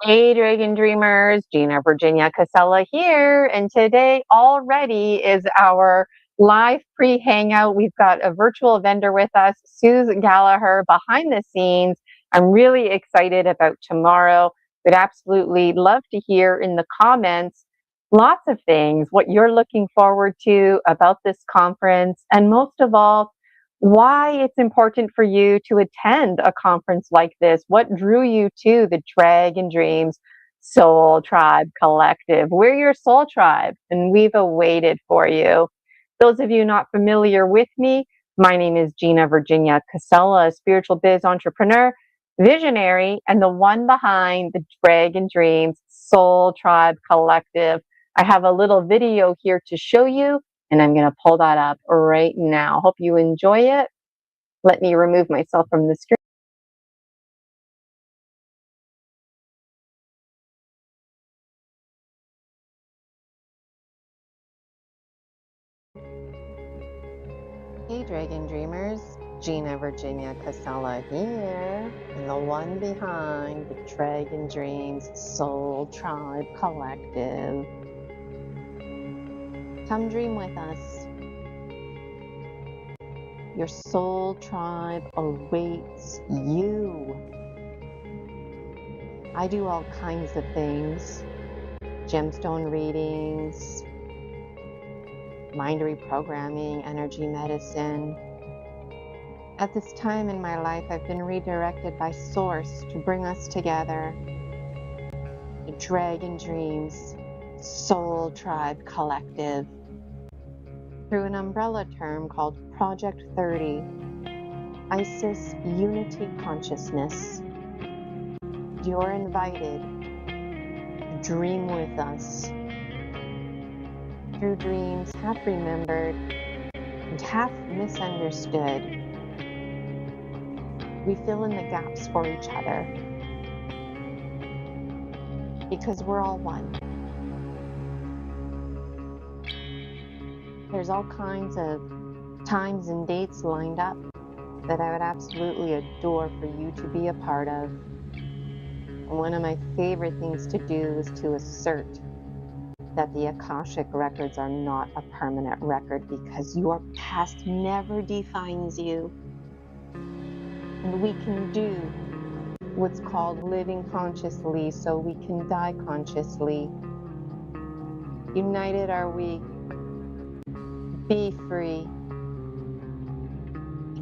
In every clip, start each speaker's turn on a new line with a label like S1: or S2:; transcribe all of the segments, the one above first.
S1: Hey, Dragon Dreamers, Gina Virginia Casella here, and today already is our live pre-hangout. We've got a virtual vendor with us, Suz Gallaher, behind the scenes. I'm really excited about tomorrow. Would absolutely love to hear in the comments lots of things, what you're looking forward to about this conference, and most of all, why it's important for you to attend a conference like this. What drew you to the Dragon Dreams Soul Tribe Collective? We're your soul tribe, and we've awaited for you. Those of you not familiar with me, my name is Gina Virginia Casella, a spiritual biz entrepreneur, visionary, and the one behind the Dragon Dreams Soul Tribe Collective. I have a little video here to show you, and I'm going to pull that up right now. Hope you enjoy it. Let me remove myself from the screen. Hey, Dragon Dreamers. Gina Virginia Casella here, and the one behind the Dragon Dreams Soul Tribe Collective. Come dream with us. Your soul tribe awaits you. I do all kinds of things. Gemstone readings, mind reprogramming, energy medicine. At this time in my life, I've been redirected by Source to bring us together. The Dragon Dreams Soul Tribe Collective through an umbrella term called Project 30, Isis Unity Consciousness. You're invited to dream with us. Through dreams, half remembered and half misunderstood, we fill in the gaps for each other because we're all one. There's all kinds of times and dates lined up that I would absolutely adore for you to be a part of. And one of my favorite things to do is to assert that the Akashic records are not a permanent record because your past never defines you. And we can do what's called living consciously so we can die consciously. United are we. Be free.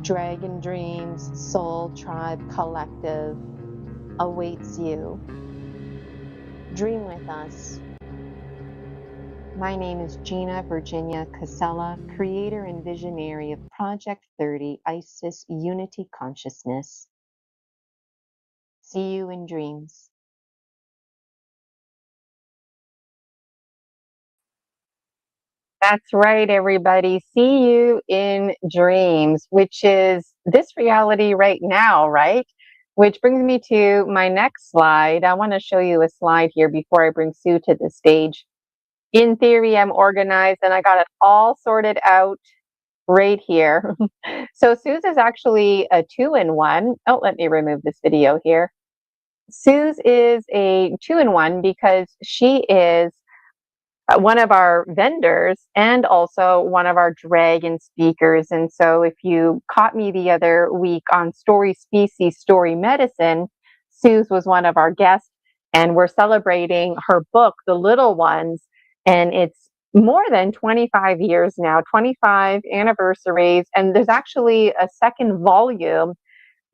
S1: Dragon Dreams Soul Tribe Collective awaits you. Dream with us. My name is Gina Virginia Casella, creator and visionary of Project 30, Isis Unity Consciousness. See you in dreams. That's right, everybody. See you in dreams, which is this reality right now, right? Which brings me to my next slide. I want to show you a slide here before I bring Sue to the stage. In theory, I'm organized and I got it all sorted out right here. So Suze is actually a 2-in-1. Oh, let me remove this video here. Suze is a 2-in-1 because she is one of our vendors and also one of our dragon speakers. And so if you caught me the other week on Story Species, Story Medicine, Suze was one of our guests, and we're celebrating her book, The Little Ones, and it's more than 25 years now, 25 anniversaries, and there's actually a second volume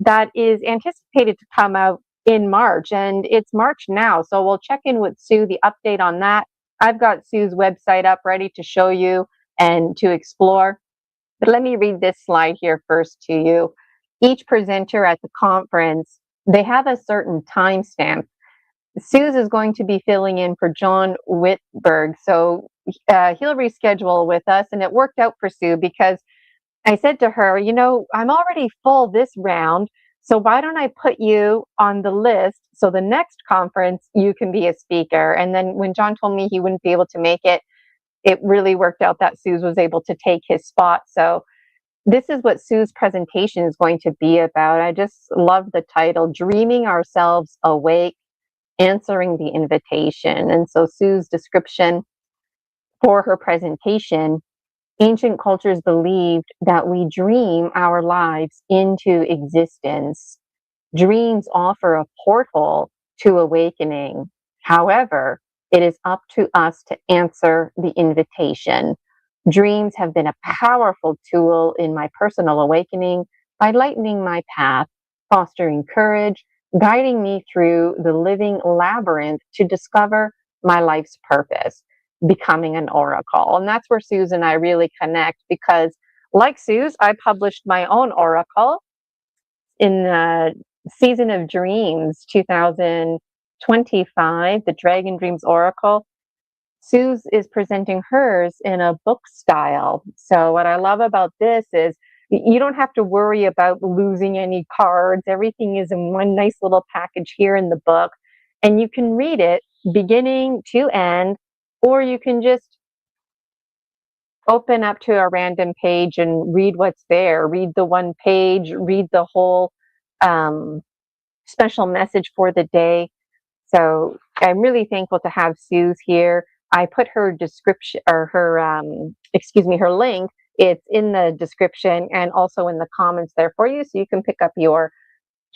S1: that is anticipated to come out in March, and it's March now, so we'll check in with Sue, the update on that. I've got Sue's website up ready to show you and to explore. But let me read this slide here first to you. Each presenter at the conference, they have a certain timestamp. Suze is going to be filling in for John Whitberg. So he'll reschedule with us. And it worked out for Sue because I said to her, you know, I'm already full this round. So why don't I put you on the list so the next conference you can be a speaker? And then when John told me he wouldn't be able to make it, it really worked out that Suze was able to take his spot. So this is what Sue's presentation is going to be about. I just love the title, Dreaming Ourselves Awake. answering the invitation. And so Sue's description for her presentation: ancient cultures believed that we dream our lives into existence. Dreams offer a portal to awakening. However, it is up to us to answer the invitation. Dreams have been a powerful tool in my personal awakening by lightening my path, fostering courage, guiding me through the living labyrinth to discover my life's purpose, becoming an oracle. And that's where Suz and I really connect, because, like Suz, I published my own oracle in the Season of Dreams 2025, the Dragon Dreams Oracle. Suz is presenting hers in a book style. So what I love about this is you don't have to worry about losing any cards. Everything is in one nice little package here in the book, and you can read it beginning to end, or you can just open up to a random page and read what's there. Read the one page, read the whole special message for the day. So I'm really thankful to have Suz here. I put her description, or her link. It's in the description and also in the comments there for you, so you can pick up your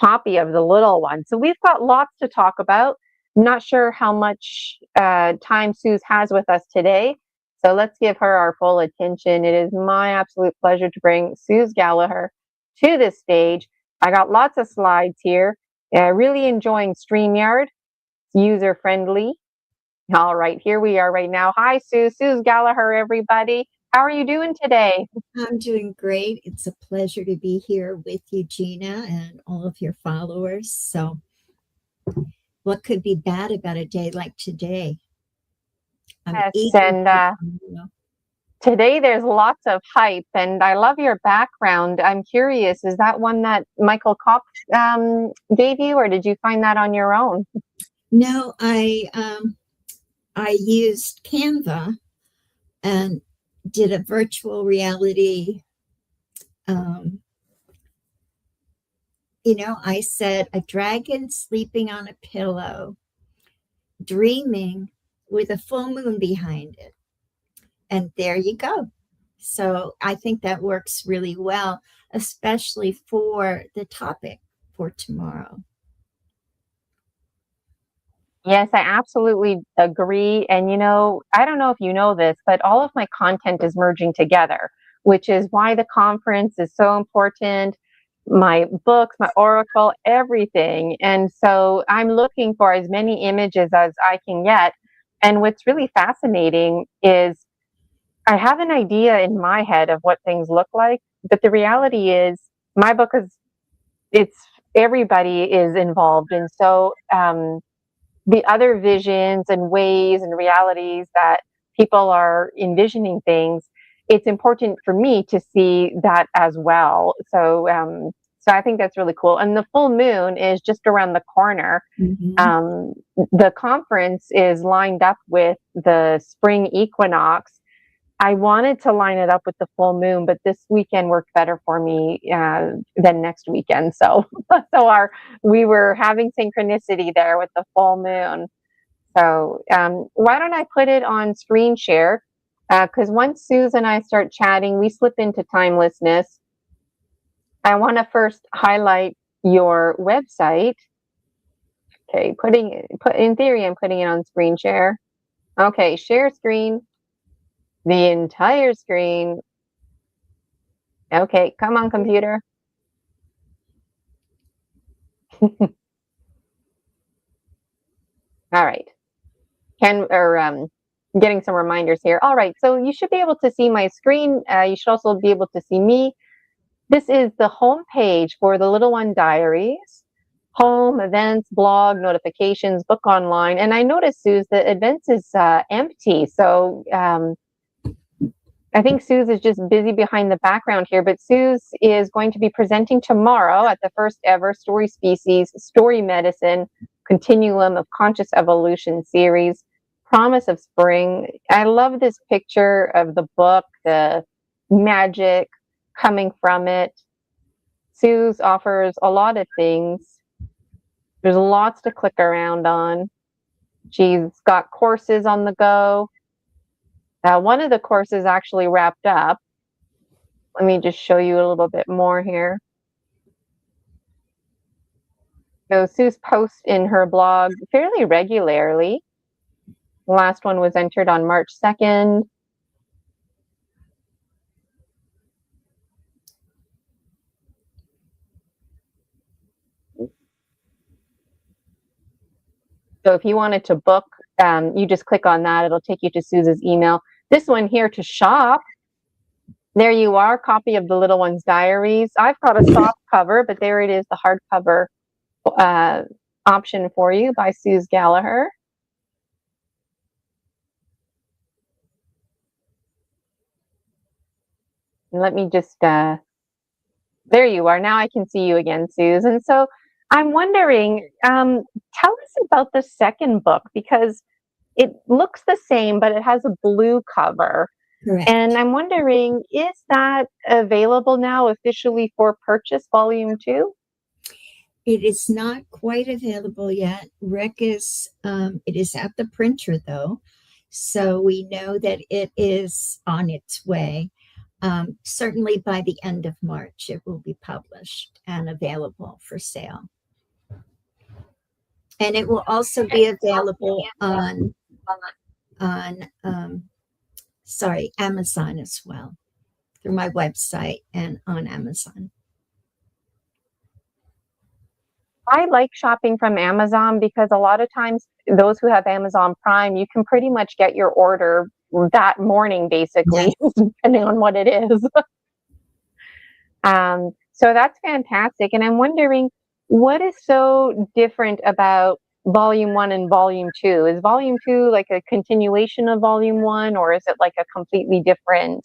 S1: copy of the Little One. So we've got lots to talk about. I'm not sure how much time Suz has with us today, so let's give her our full attention. It is my absolute pleasure to bring Suz Gallaher to this stage. I got lots of slides here. Really enjoying StreamYard. User friendly. All right, here we are right now. Hi, Suz Gallaher, everybody. How are you doing today?
S2: I'm doing great. It's a pleasure to be here with you, Gina, and all of your followers. So, what could be bad about a day like today?
S1: Yes, and today there's lots of hype, and I love your background. I'm curious, is that one that Michael Kopp gave you, or did you find that on your own?
S2: No, I used Canva and did a virtual reality. I said a dragon sleeping on a pillow, dreaming with a full moon behind it. And there you go. So I think that works really well, especially for the topic for tomorrow.
S1: Yes, I absolutely agree. And, I don't know if you know this, but all of my content is merging together, which is why the conference is so important. My books, my oracle, everything. And so I'm looking for as many images as I can get. And what's really fascinating is I have an idea in my head of what things look like, but the reality is my book it's everybody is involved. And so, the other visions and ways and realities that people are envisioning things, it's important for me to see that as well. So I think that's really cool. And the full moon is just around the corner.
S2: Mm-hmm.
S1: The conference is lined up with the spring equinox. I wanted to line it up with the full moon, but this weekend worked better for me than next weekend. So we were having synchronicity there with the full moon. So why don't I put it on screen share? Because once Suz and I start chatting, we slip into timelessness. I want to first highlight your website. Okay, in theory, I'm putting it on screen share. Okay, share screen. The entire screen. Okay, come on, computer. All right. Getting some reminders here. All right, so you should be able to see my screen. You should also be able to see me. This is the home page for the Little One Diaries. Home, events, blog, notifications, book online. And I noticed, Suz, that events is empty. So I think Suz is just busy behind the background here, but Suz is going to be presenting tomorrow at the first ever Story Species, Story Medicine, Continuum of Conscious Evolution series, Promise of Spring. I love this picture of the book, the magic coming from it. Suz offers a lot of things. There's lots to click around on. She's got courses on the go. One of the courses actually wrapped up. Let me just show you a little bit more here. So Suz posts in her blog fairly regularly. The last one was entered on March 2nd. So if you wanted to book, you just click on that. It'll take you to Suz's email. This one here to shop. There you are, copy of the Little One's Diaries. I've got a soft cover, but there it is, the hardcover option for you by Suz Gallaher. And let me just, there you are. Now I can see you again, Suz. And so I'm wondering, tell us about the second book, because it looks the same, but it has a blue cover.
S2: Correct.
S1: And I'm wondering, is that available now officially for purchase, volume 2?
S2: It is not quite available yet. Rick is, it is at the printer though. So we know that it is on its way. Certainly by the end of March, it will be published and available for sale. And it will also be available on Amazon as well, through my website and on Amazon.
S1: I like shopping from Amazon because a lot of times those who have Amazon Prime, you can pretty much get your order that morning, basically, yes, depending on what it is. So that's fantastic. And I'm wondering, what is so different about volume 1 and volume 2? Is volume 2 like a continuation of volume 1, or is it like a completely different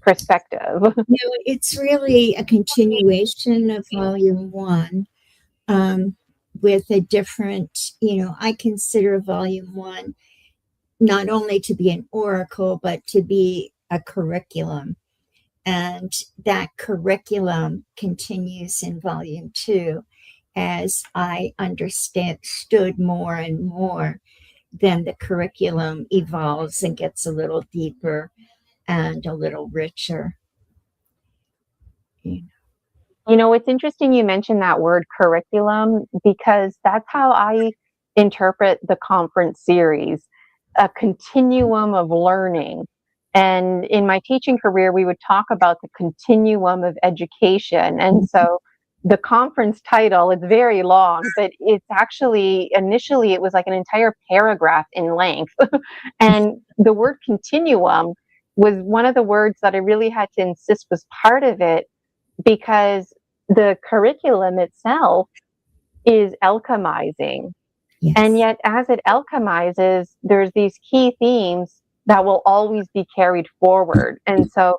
S1: perspective?
S2: No, it's really a continuation of volume 1, with a different, I consider volume 1 not only to be an oracle, but to be a curriculum. And that curriculum continues in volume 2 as I understood more and more. Then the curriculum evolves and gets a little deeper and a little richer.
S1: It's interesting you mentioned that word curriculum, because that's how I interpret the conference series, a continuum of learning. And in my teaching career, we would talk about the continuum of education. And so the conference title is very long, but it's actually, initially, it was like an entire paragraph in length. And the word continuum was one of the words that I really had to insist was part of it, because the curriculum itself is alchemizing. Yes. And yet, as it alchemizes, there's these key themes that will always be carried forward. And so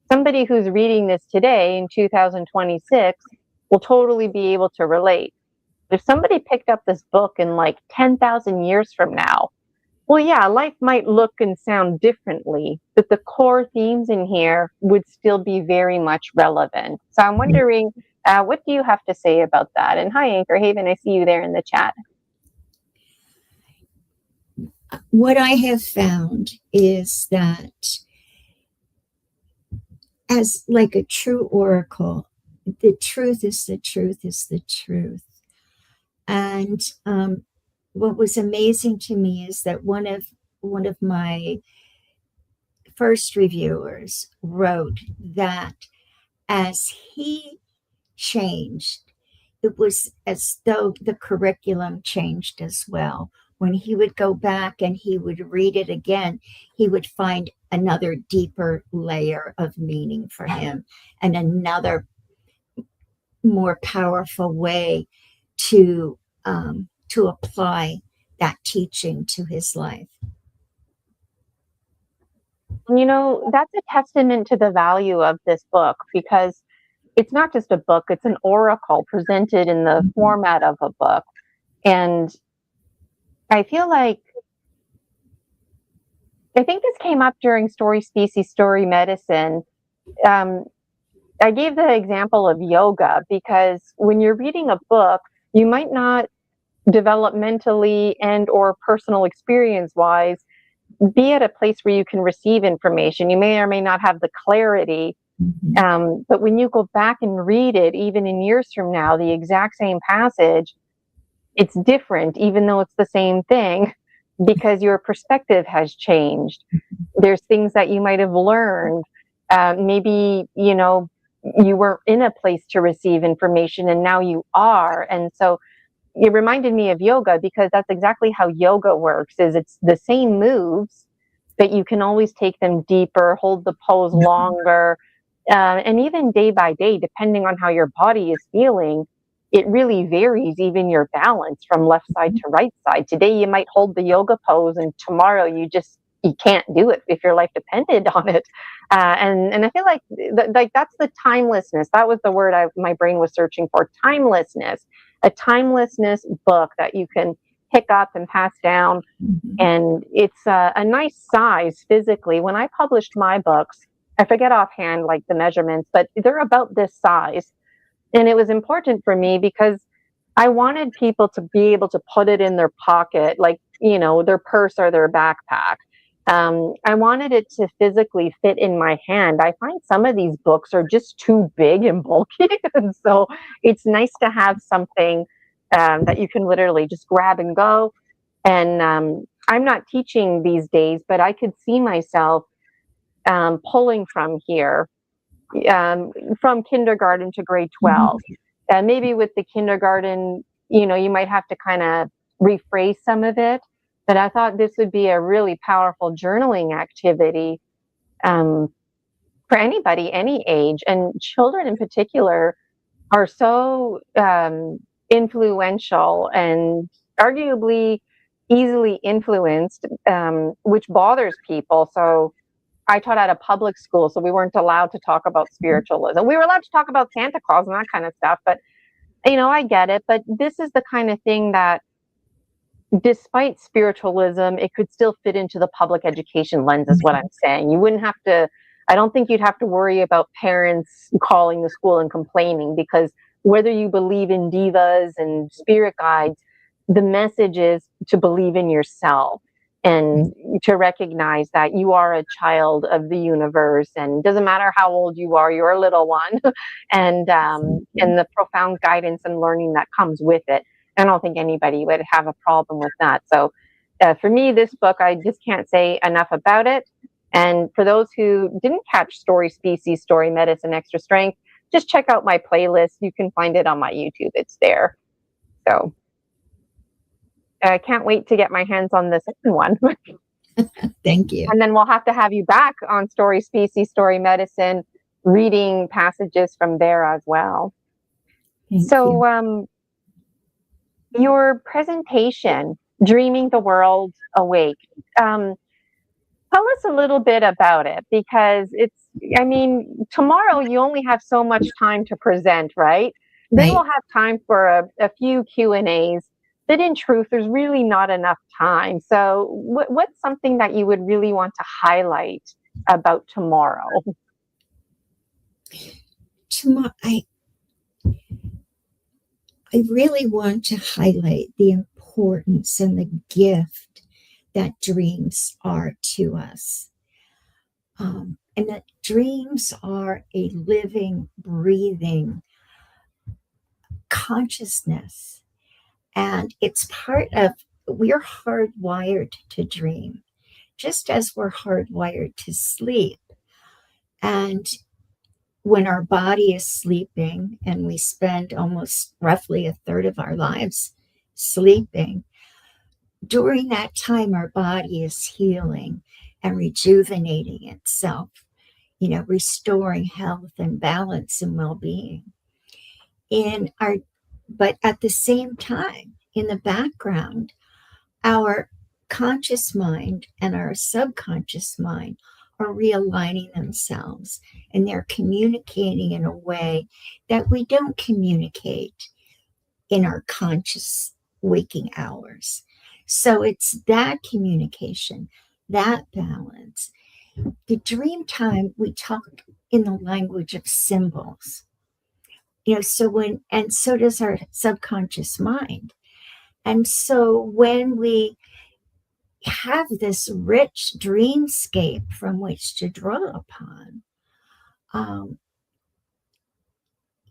S1: somebody who's reading this today in 2026 will totally be able to relate. If somebody picked up this book in like 10,000 years from now, well, yeah, life might look and sound differently, but the core themes in here would still be very much relevant. So I'm wondering, what do you have to say about that? And hi, Anchor Haven, I see you there in the chat.
S2: What I have found is that, as like a true oracle, the truth is the truth is the truth. And what was amazing to me is that one of my first reviewers wrote that as he changed, it was as though the curriculum changed as well. When he would go back and he would read it again, he would find another deeper layer of meaning for him and another more powerful way to apply that teaching to his life.
S1: That's a testament to the value of this book, because it's not just a book, it's an oracle presented in the format of a book. And I feel like, I think this came up during Story Species, Story Medicine. I gave the example of yoga, because when you're reading a book, you might not developmentally and or personal experience wise be at a place where you can receive information. You may or may not have the clarity, but when you go back and read it, even in years from now, the exact same passage, it's different, even though it's the same thing, because your perspective has changed. There's things that you might have learned. Maybe, you weren't in a place to receive information and now you are. And so it reminded me of yoga, because that's exactly how yoga works, is it's the same moves, but you can always take them deeper, hold the pose longer. And even day by day, depending on how your body is feeling, it really varies, even your balance from left side to right side. Today you might hold the yoga pose, and tomorrow you can't do it if your life depended on it. And I feel like that's the timelessness. That was the word my brain was searching for. Timelessness. A timelessness book that you can pick up and pass down. And it's a nice size physically. When I published my books, I forget offhand like the measurements, but they're about this size. And it was important for me because I wanted people to be able to put it in their pocket, like, their purse or their backpack. I wanted it to physically fit in my hand. I find some of these books are just too big and bulky. And so it's nice to have something that you can literally just grab and go. And I'm not teaching these days, but I could see myself pulling from here, from kindergarten to grade 12. And maybe with the kindergarten, you might have to kind of rephrase some of it. But I thought this would be a really powerful journaling activity for anybody, any age. And children in particular are so influential and arguably easily influenced, which bothers people. So I taught at a public school, so we weren't allowed to talk about spiritualism. We were allowed to talk about Santa Claus and that kind of stuff, but I get it. But this is the kind of thing that, despite spiritualism, it could still fit into the public education lens, is what I'm saying. You wouldn't have to, I don't think you'd have to worry about parents calling the school and complaining, because whether you believe in divas and spirit guides, the message is to believe in yourself and to recognize that you are a child of the universe, and it doesn't matter how old you are, you're a little one, and the profound guidance and learning that comes with it. I don't think anybody would have a problem with that. So for me, this book, I just can't say enough about it. And for those who didn't catch Story Species, Story Medicine, Extra Strength, just check out my playlist. You can find it on my YouTube. It's there. So I can't wait to get my hands on the second one.
S2: Thank you.
S1: And then we'll have to have you back on Story Species, Story Medicine, reading passages from there as well.
S2: Thank you.
S1: Your presentation, Dreaming the World Awake, tell us a little bit about it, because tomorrow you only have so much time to present, right? Then we'll have time for a few Q&As, but in truth, there's really not enough time. So what's something that you would really want to highlight about tomorrow?
S2: I really want to highlight the importance and the gift that dreams are to us. And that dreams are a living, breathing consciousness. And it's we're hardwired to dream, just as we're hardwired to sleep. And when our body is sleeping, and we spend almost roughly a third of our lives sleeping, during that time, our body is healing and rejuvenating itself, restoring health and balance and well-being. But at the same time, in the background, our conscious mind and our subconscious mind are realigning themselves, and they're communicating in a way that we don't communicate in our conscious waking hours. So it's that communication, that balance. The dream time, we talk in the language of symbols. So does our subconscious mind. And so when we have this rich dreamscape from which to draw upon, um,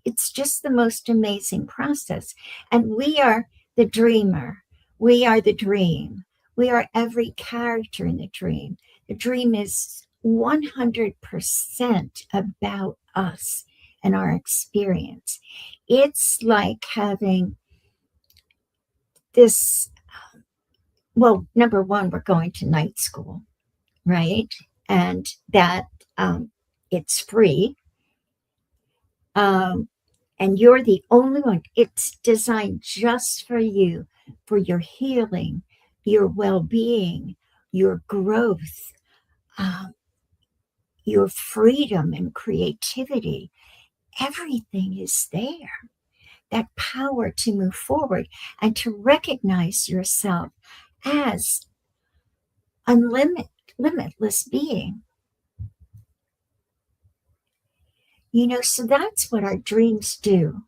S2: it's just the most amazing process. And we are the dreamer. We are the dream. We are every character in the dream. The dream is 100% about us and our experience. It's like having this, well, number one, we're going to night school, right? And that it's free. And you're the only one. It's designed just for you, for your healing, your well being, your growth, um, your freedom and creativity. Everything is there. That power to move forward and to recognize yourself as limitless being. So that's what our dreams do.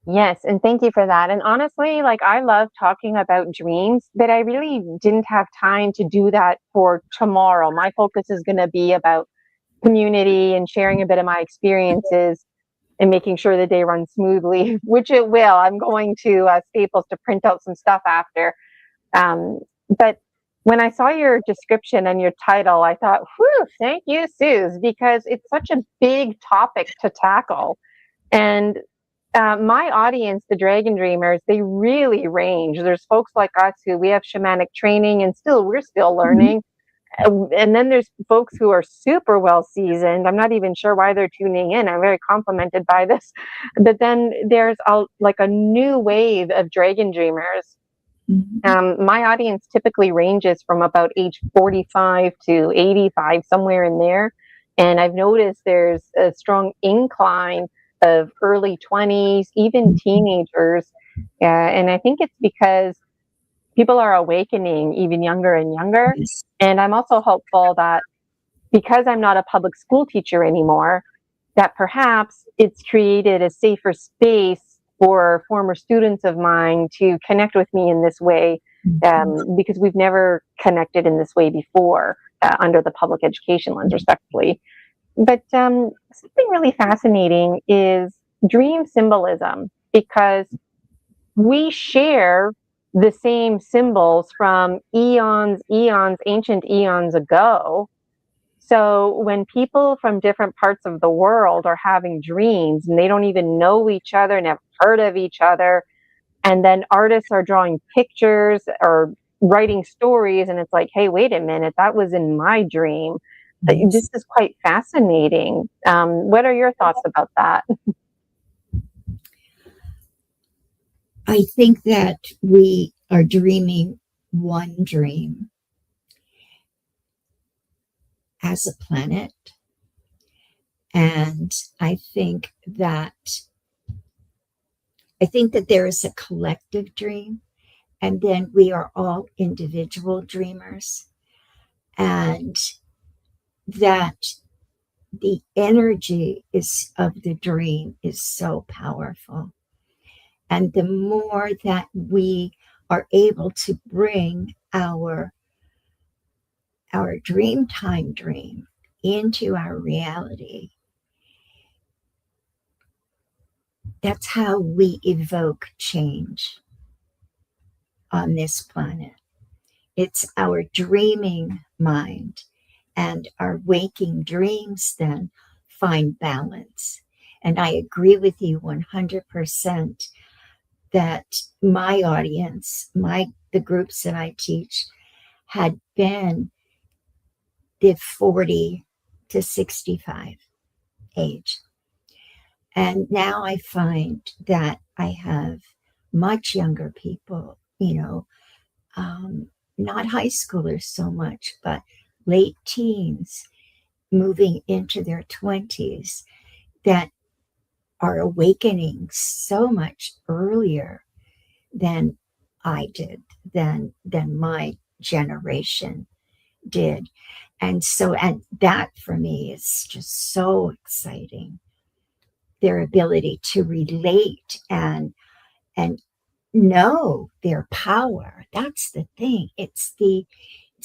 S1: Yes, and thank you for that. And honestly, like I love talking about dreams, but I really didn't have time to do that for tomorrow. My focus is going to be about community and sharing a bit of my experiences and making sure the day runs smoothly, which it will. I'm going to Staples to print out some stuff after. But when I saw your description and your title, I thought, whew, thank you, Suz, because it's such a big topic to tackle. And my audience, the Dragon Dreamers, they really range. There's folks like us who we have shamanic training and we're still learning. And then there's folks who are super well seasoned. I'm not even sure why they're tuning in. I'm very complimented by this. But then there's like a new wave of Dragon Dreamers. My audience typically ranges from about age 45 to 85, somewhere in there. And I've noticed there's a strong incline of early 20s, even teenagers. And I think it's because people are awakening even younger and younger.
S2: Yes.
S1: And I'm also hopeful that because I'm not a public school teacher anymore, that perhaps it's created a safer space for former students of mine to connect with me in this way, because we've never connected in this way before under the public education lens, respectively. But something really fascinating is dream symbolism, because we share the same symbols from ancient eons ago. So when people from different parts of the world are having dreams and they don't even know each other, never heard of each other, and then artists are drawing pictures or writing stories, and it's like, hey, wait a minute, that was in my dream. This is quite fascinating. What are your thoughts about that?
S2: I think that we are dreaming one dream as a planet. And I think that there is a collective dream, and then we are all individual dreamers, and that the energy of the dream is so powerful. And the more that we are able to bring our dream dream into our reality, that's how we evoke change on this planet. It's our dreaming mind and our waking dreams then find balance. And I agree with you 100% that my audience, the groups that I teach, had been the 40 to 65 age. And now I find that I have much younger people, not high schoolers so much, but late teens moving into their 20s that are awakening so much earlier than I did, than my generation did. And so, and that for me is just so exciting. Their ability to relate and know their power. That's the thing. It's the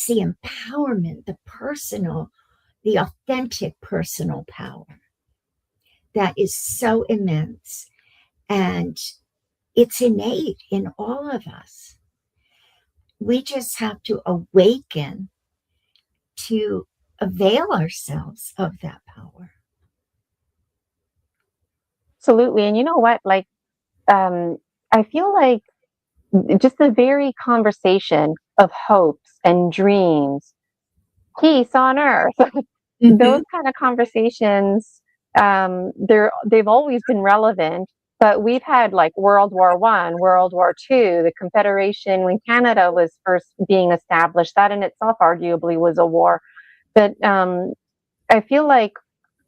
S2: empowerment, the personal, the authentic personal power that is so immense. And it's innate in all of us. We just have to awaken to avail ourselves of that power.
S1: Absolutely. And you know what? Like, I feel like just the very conversation of hopes and dreams, peace on earth, those
S2: Mm-hmm.
S1: kind of conversations, they've always been relevant. But we've had like World War I, World War II, the Confederation when Canada was first being established. That in itself, arguably, was a war. But I feel like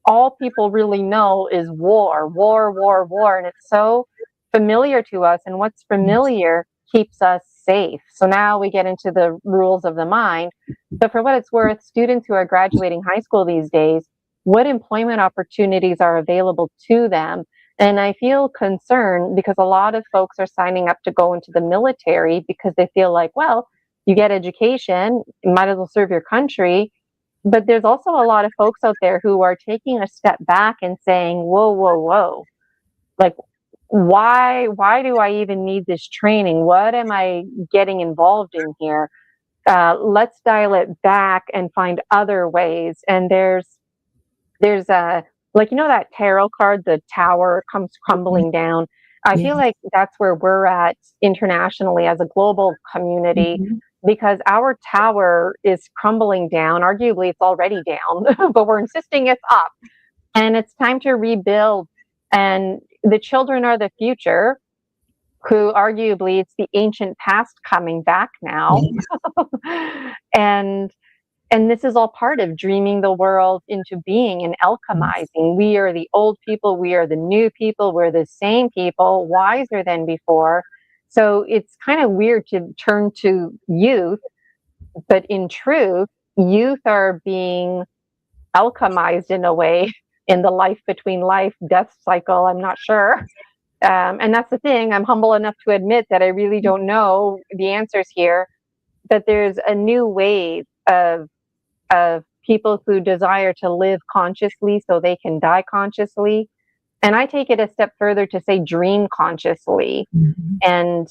S1: all people really know is war, war, war, war. And it's so familiar to us. And what's familiar keeps us safe. So now we get into the rules of the mind. But for what it's worth, students who are graduating high school these days, what employment opportunities are available to them? And I feel concerned because a lot of folks are signing up to go into the military because they feel like, well, you get education, you might as well serve your country. But there's also a lot of folks out there who are taking a step back and saying, whoa, whoa, whoa. Like, why do I even need this training? What am I getting involved in here? Let's dial it back and find other ways. And there's a, like, you know, that tarot card, the tower comes crumbling down. I
S2: Yeah.
S1: feel like that's where we're at internationally as a global community,
S2: Mm-hmm.
S1: because our tower is crumbling down. Arguably, it's already down, but we're insisting it's up. And it's time to rebuild. And the children are the future, who arguably it's the ancient past coming back now.
S2: Yeah.
S1: and and this is all part of dreaming the world into being and alchemizing. We are the old people, we are the new people, we're the same people, wiser than before. So it's kind of weird to turn to youth, but in truth, youth are being alchemized in a way in the life between life death cycle. I'm not sure. And that's the thing. I'm humble enough to admit that I really don't know the answers here. But there's a new wave of people who desire to live consciously so they can die consciously. And I take it a step further to say dream consciously.
S2: Mm-hmm.
S1: And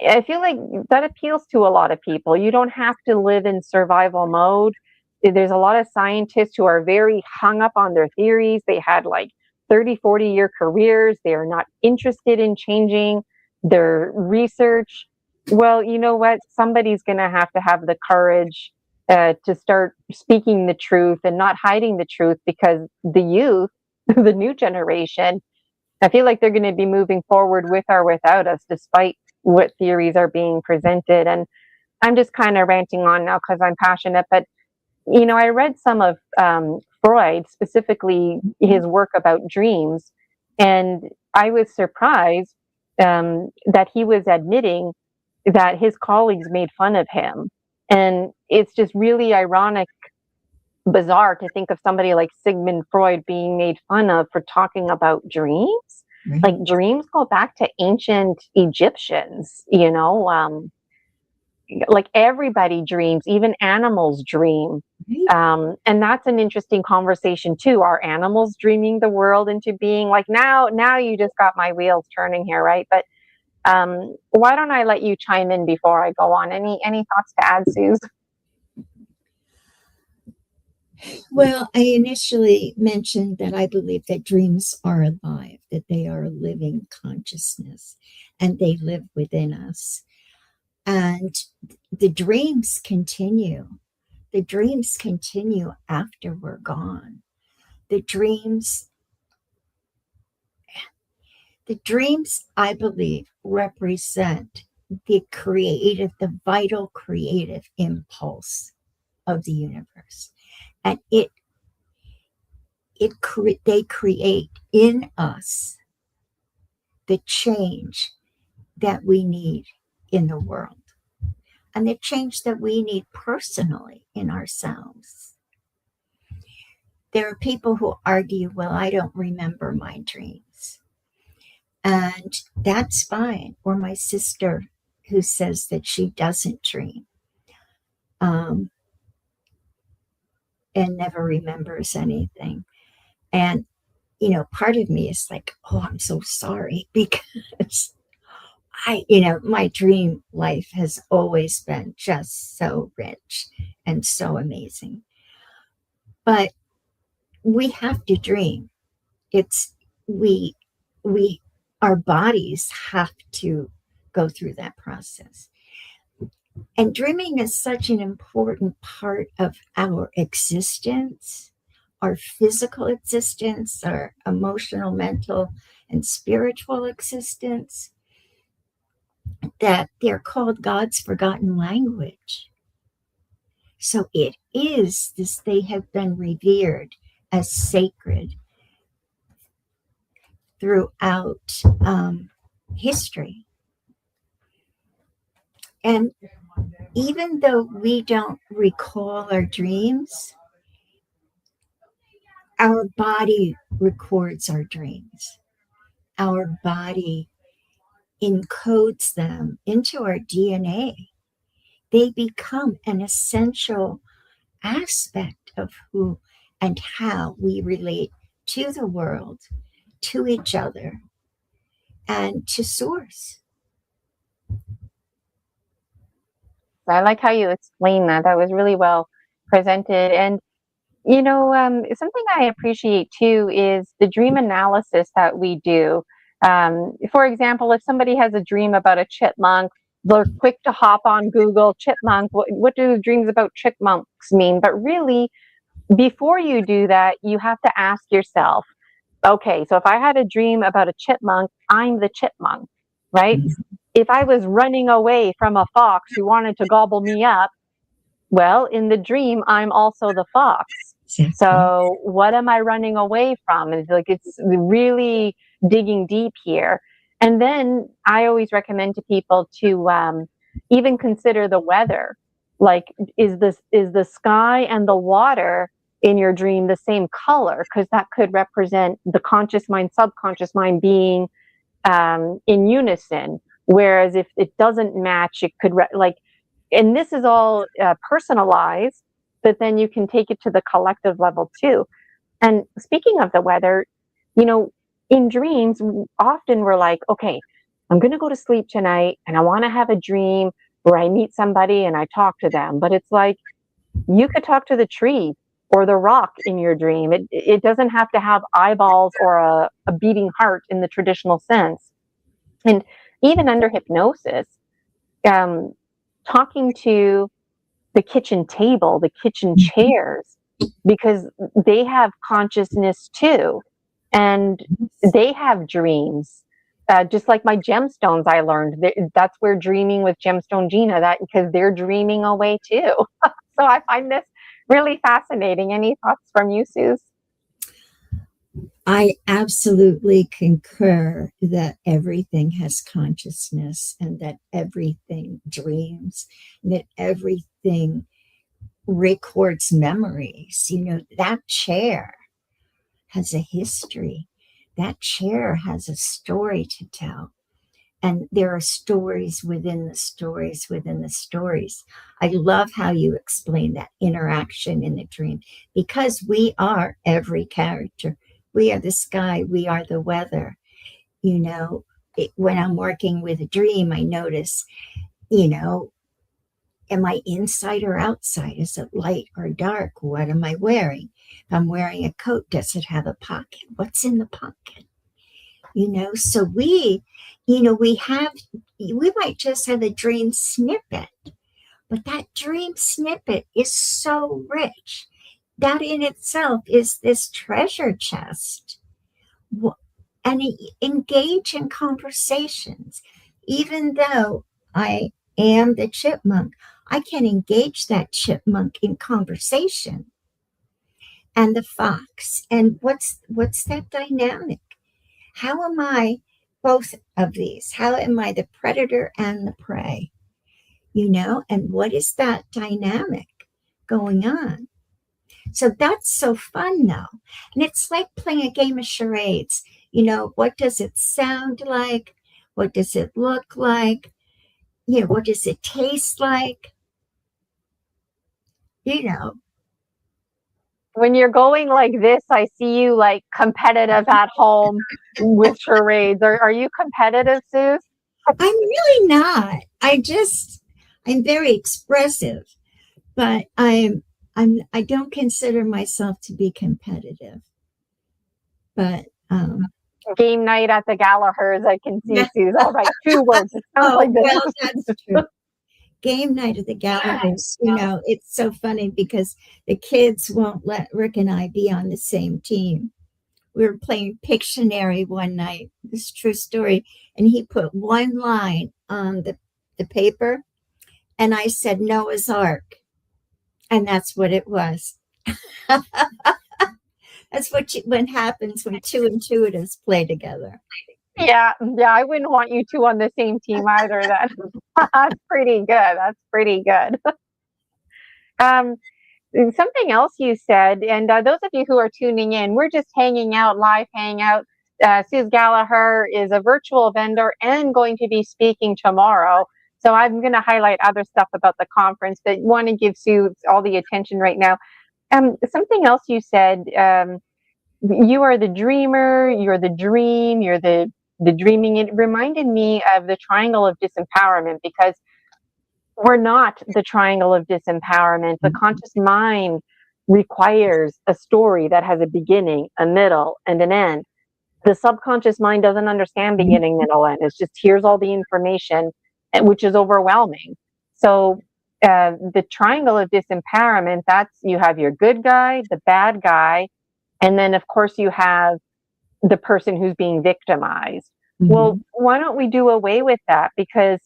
S1: I feel like that appeals to a lot of people. You don't have to live in survival mode. There's a lot of scientists who are very hung up on their theories. They had like 30, 40-year careers. They are not interested in changing their research. Well, you know what? Somebody's going to have the courage to start speaking the truth and not hiding the truth, because the youth, the new generation, I feel like they're going to be moving forward with or without us, despite what theories are being presented. And I'm just kind of ranting on now because I'm passionate. But, you know, I read some of Freud, specifically his work about dreams, and I was surprised that he was admitting that his colleagues made fun of him. And it's just really ironic, bizarre to think of somebody like Sigmund Freud being made fun of for talking about dreams.
S2: Right.
S1: Like, dreams go back to ancient Egyptians, you know, like everybody dreams, even animals dream.
S2: Right.
S1: And that's an interesting conversation too. Are animals dreaming the world into being? Like, now you just got my wheels turning here, right? But why don't I let you chime in before I go on? Any thoughts to add, Suz?
S2: Well, I initially mentioned that I believe that dreams are alive, that they are a living consciousness, and they live within us. And the dreams continue. The dreams continue after we're gone. The dreams, the dreams, I believe, represent the vital creative impulse of the universe. And they create in us the change that we need in the world. and the change that we need personally in ourselves. There are people who argue, well, I don't remember my dreams. And that's fine. Or my sister who says that she doesn't dream and never remembers anything. And, part of me is like, oh, I'm so sorry because my dream life has always been just so rich and so amazing. But we have to dream. We, our bodies have to go through that process. And dreaming is such an important part of our existence, our physical existence, our emotional, mental, and spiritual existence, that they're called God's forgotten language. So it is this, they have been revered as sacred throughout history. And even though we don't recall our dreams, our body records our dreams. Our body encodes them into our DNA. They become an essential aspect of who and how we relate to the world, to each other, and to Source.
S1: I like how you explain that. That was really well presented. And, something I appreciate too is the dream analysis that we do. For example, if somebody has a dream about a chipmunk, they're quick to hop on Google, chipmunk, what do dreams about chipmunks mean? But really, before you do that, you have to ask yourself, okay, so if I had a dream about a chipmunk, I'm the chipmunk, right?
S2: Mm-hmm.
S1: If I was running away from a fox who wanted to gobble me up, well, in the dream, I'm also the fox.
S2: Exactly.
S1: So what am I running away from? It's really digging deep here. And then I always recommend to people to even consider the weather. Like, is the sky and the water in your dream the same color? Because that could represent the conscious mind, subconscious mind being in unison. Whereas if it doesn't match, it could and this is all personalized, but then you can take it to the collective level too. And speaking of the weather, in dreams, often we're like, okay, I'm going to go to sleep tonight and I want to have a dream where I meet somebody and I talk to them. But it's like, you could talk to the tree or the rock in your dream. It doesn't have to have eyeballs or a beating heart in the traditional sense. And even under hypnosis, talking to the kitchen table, the kitchen chairs, because they have consciousness too, and they have dreams. Just like my gemstones, I learned that's where dreaming with gemstone Gina, that because they're dreaming away too. So I find this really fascinating. Any thoughts from you, Suz?
S2: I absolutely concur that everything has consciousness and that everything dreams, that everything records memories. That chair has a history. That chair has a story to tell. And there are stories within the stories within the stories. I love how you explain that interaction in the dream, because we are every character. We are the sky. We are the weather. When I'm working with a dream, I notice, am I inside or outside? Is it light or dark? What am I wearing? If I'm wearing a coat, does it have a pocket? What's in the pocket? So we might just have a dream snippet, but that dream snippet is so rich. That in itself is this treasure chest. And engage in conversations. Even though I am the chipmunk, I can engage that chipmunk in conversation. And the fox. And what's that dynamic? How am I both of these? How am I the predator and the prey? and what is that dynamic going on? So that's so fun, though. And it's like playing a game of charades. What does it sound like? What does it look like? What does it taste like? You know,
S1: When you're going like this, I see you like competitive at home with charades. Are you competitive, Suze?
S2: I'm really not. I'm very expressive, but I don't consider myself to be competitive. But
S1: Game night at the Gallaher's, I can see
S2: yeah.
S1: Suze. All right, 2 words. It sounds like this.
S2: Well, that's true. Game night at the Gallaher's, it's so funny because the kids won't let Rick and I be on the same team. We were playing Pictionary one night. This is a true story. And he put one line on the paper, and I said Noah's Ark. And that's what it was. That's what happens when two intuitives play together.
S1: Yeah, I wouldn't want you two on the same team either. That's pretty good. That's pretty good. Something else you said, and those of you who are tuning in, we're just hanging out, live hangout. Suz Gallaher is a virtual vendor and going to be speaking tomorrow. So I'm going to highlight other stuff about the conference, but want to give Sue all the attention right now. Something else you said, you are the dreamer, you're the dream, you're the dreaming. It reminded me of the triangle of disempowerment, because we're not the triangle of disempowerment. The conscious mind requires a story that has a beginning, a middle, and an end. The subconscious mind doesn't understand beginning, middle, end. It's just here's all the information, which is overwhelming. So the triangle of disempowerment, that's you have your good guy, the bad guy, and then of course you have the person who's being victimized. Well, why don't we do away with that? Because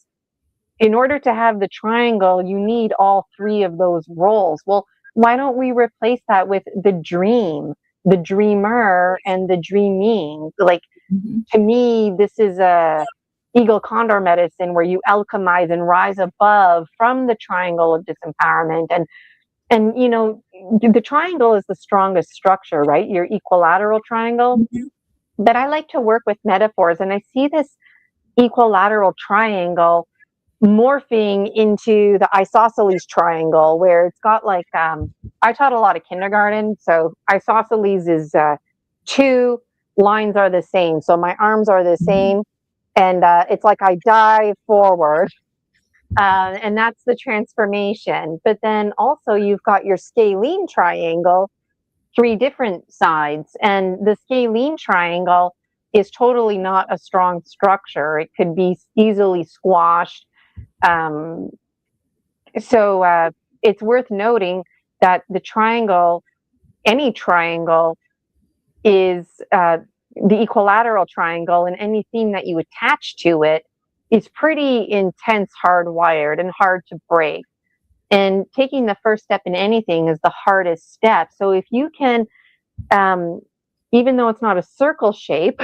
S1: in order to have the triangle, you need all 3 of those roles. Well, why don't we replace that with the dream, the dreamer, and the dreaming? Like, to me, this is a eagle condor medicine where you alchemize and rise above from the triangle of disempowerment. And the triangle is the strongest structure, right? Your equilateral triangle. But I like to work with metaphors, and I see this equilateral triangle morphing into the isosceles triangle, where it's got like I taught a lot of kindergarten, so isosceles is 2 lines are the same, so my arms are the same, and it's like I dive forward, and that's the transformation. But then also you've got your scalene triangle, 3 different sides, and the scalene triangle is totally not a strong structure. It could be easily squashed. So it's worth noting that the triangle, any triangle, is the equilateral triangle, and any theme that you attach to it is pretty intense, hardwired, and hard to break. And taking the first step in anything is the hardest step. So if you can, even though it's not a circle shape,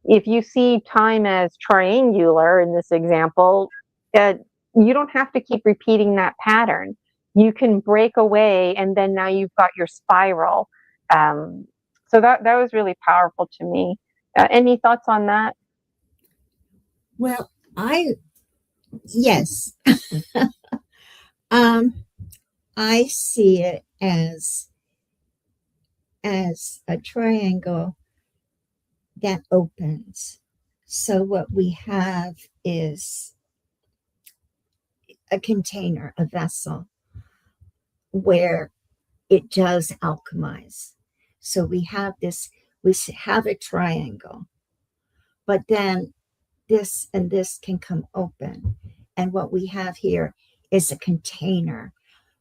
S1: if you see time as triangular in this example, you don't have to keep repeating that pattern. You can break away, and then now you've got your spiral. So that was really powerful to me. Any thoughts on that?
S2: Well, yes. I see it as a triangle that opens. So what we have is a container, a vessel, where it does alchemize. So we have a triangle, but then this and this can come open. And what we have here is a container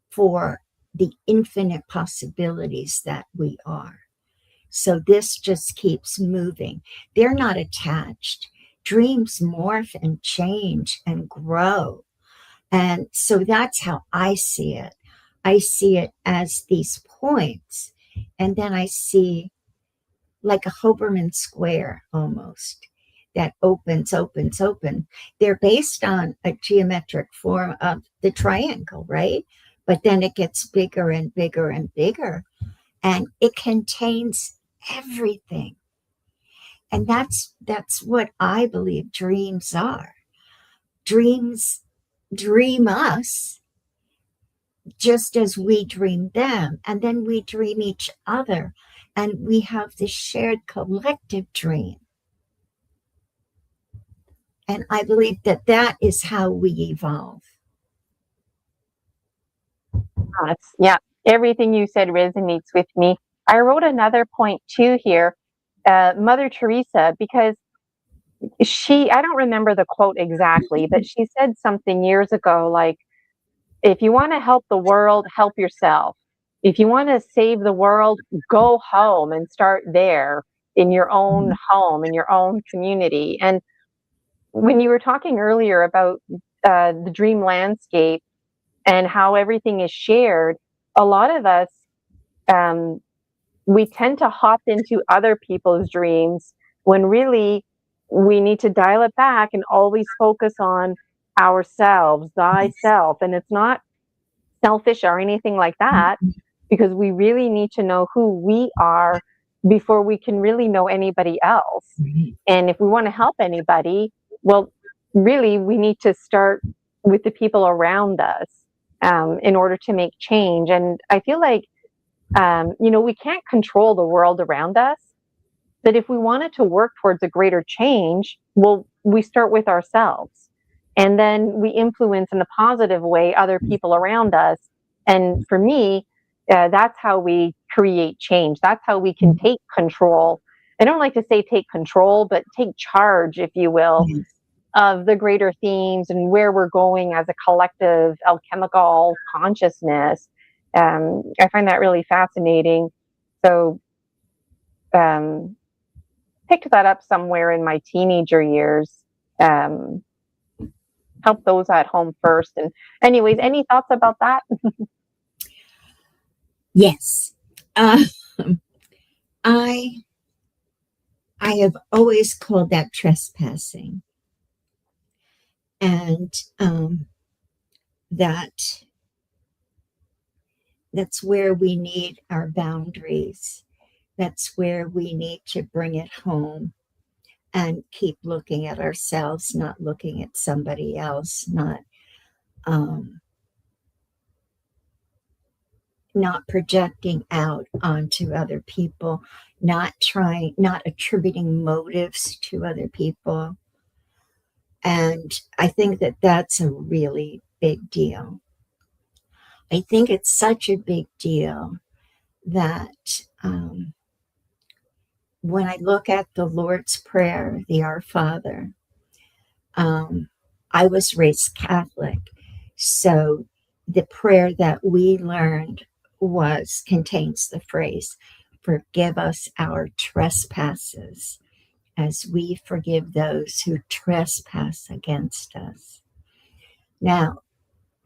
S2: for the infinite possibilities that we are. So this just keeps moving. They're not attached. Dreams morph and change and grow. And so that's how I see it. I see it as these points. And then I see like a Hoberman square almost. that opens. They're based on a geometric form of the triangle, right? But then it gets bigger and bigger and bigger, and it contains everything. And that's what I believe dreams are. Dreams dream us just as we dream them, and then we dream each other, and we have this shared collective dream. And I believe that that is how we evolve.
S1: Yeah, everything you said resonates with me. I wrote another point too here, Mother Teresa, because I don't remember the quote exactly, but she said something years ago like, if you want to help the world, help yourself. If you want to save the world, go home and start there in your own home, in your own community. And when you were talking earlier about the dream landscape and how everything is shared, a lot of us, um, we tend to hop into other people's dreams when really we need to dial it back and always focus on ourselves, thyself. And it's not selfish or anything like that, because we really need to know who we are before we can really know anybody else. And if we want to help anybody, well, really, we need to start with the people around us in order to make change. And I feel like, we can't control the world around us, but if we wanted to work towards a greater change, well, we start with ourselves. And then we influence in a positive way other people around us. And for me, that's how we create change. That's how we can take control. I don't like to say take control, but take charge, if you will, of the greater themes and where we're going as a collective alchemical consciousness. I find that really fascinating. So, picked that up somewhere in my teenager years. Help those at home first. And anyways, any thoughts about that?
S2: Yes. I have always called that trespassing. And that's where we need our boundaries. That's where we need to bring it home and keep looking at ourselves, not looking at somebody else, not projecting out onto other people, not attributing motives to other people. And I think that that's a really big deal. I think it's such a big deal that when I look at the Lord's Prayer, the Our Father, I was raised Catholic, so the prayer that we learned contains the phrase, "Forgive us our trespasses, as we forgive those who trespass against us." Now,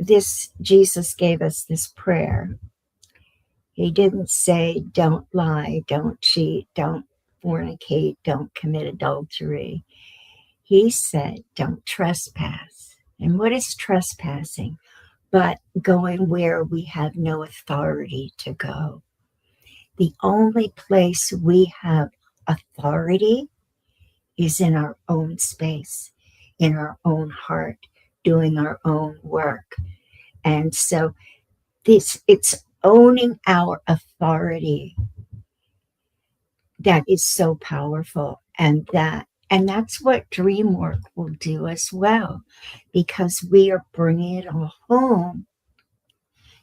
S2: Jesus gave us this prayer. He didn't say, don't lie, don't cheat, don't fornicate, don't commit adultery. He said, don't trespass. And what is trespassing? But going where we have no authority to go. The only place we have authority is in our own space, in our own heart, doing our own work. And so it's owning our authority that is so powerful, and that's what dream work will do as well, because we are bringing it all home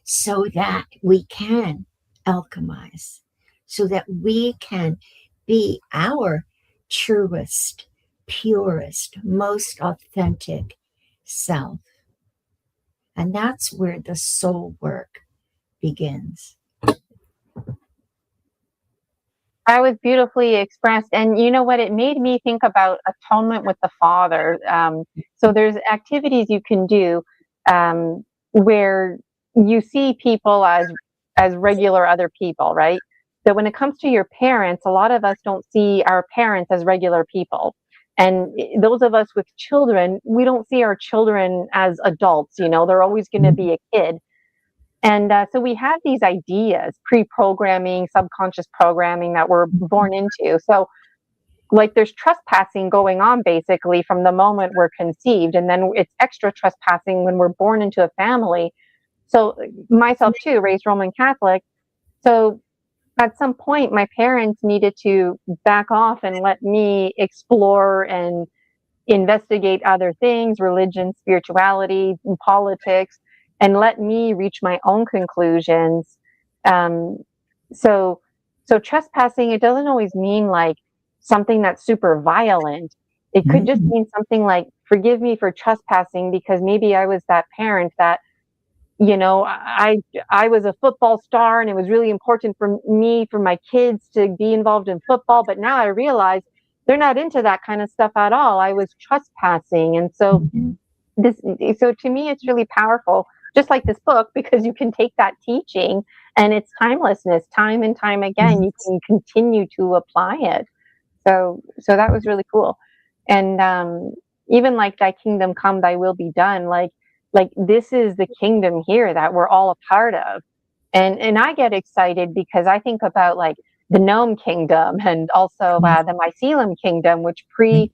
S2: so that we can alchemize, so that we can be our truest, purest, most authentic self. And that's where the soul work begins.
S1: That was beautifully expressed. And you know what? It made me think about atonement with the Father. So there's activities you can do where you see people as regular other people, right? So when it comes to your parents, a lot of us don't see our parents as regular people. And those of us with children, we don't see our children as adults, they're always going to be a kid. And so we have these ideas, pre-programming, subconscious programming that we're born into. So like there's trespassing going on basically from the moment we're conceived, and then it's extra trespassing when we're born into a family. So myself too, raised Roman Catholic. So at some point my parents needed to back off and let me explore and investigate other things, religion, spirituality, politics, and let me reach my own conclusions. Um, so, so trespassing, it doesn't always mean like something that's super violent. It could just mean something like, forgive me for trespassing because maybe I was that parent that, I was a football star and it was really important for me, for my kids to be involved in football. But now I realize they're not into that kind of stuff at all. I was trespassing. And so so to me, it's really powerful, just like this book, because you can take that teaching and its timelessness time and time again, you can continue to apply it. So that was really cool. And even like thy kingdom come, thy will be done, like this is the kingdom here that we're all a part of. And I get excited because I think about like the gnome kingdom and also the mycelium kingdom, which predates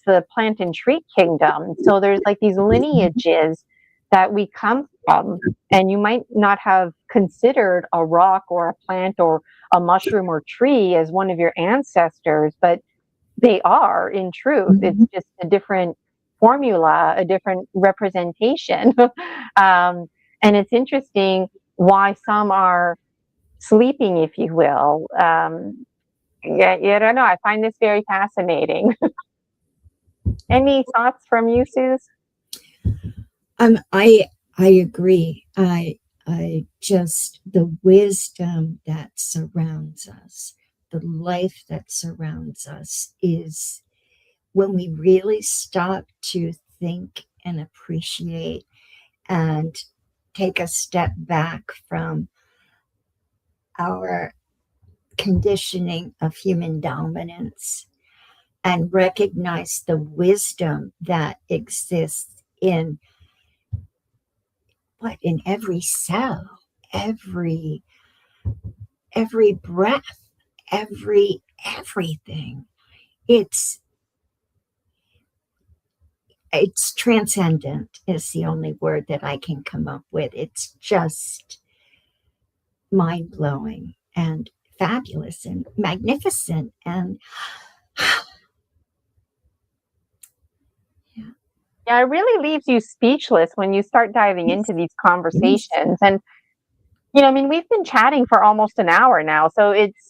S1: the plant and tree kingdom. So there's like these lineages that we come from, and you might not have considered a rock or a plant or a mushroom or tree as one of your ancestors, but they are in truth. It's just a different formula, a different representation. And it's interesting why some are sleeping, if you will. Yeah, I don't know. I find this very fascinating. Any thoughts from you, Suz?
S2: I agree. I just the wisdom that surrounds us, the life that surrounds us is when we really stop to think and appreciate and take a step back from our conditioning of human dominance and recognize the wisdom that exists in every cell, every breath, everything. It's transcendent is the only word that I can come up with. It's just mind blowing and fabulous and magnificent. And
S1: Yeah, it really leaves you speechless when you start diving into these conversations. And I mean, we've been chatting for almost an hour now, so it's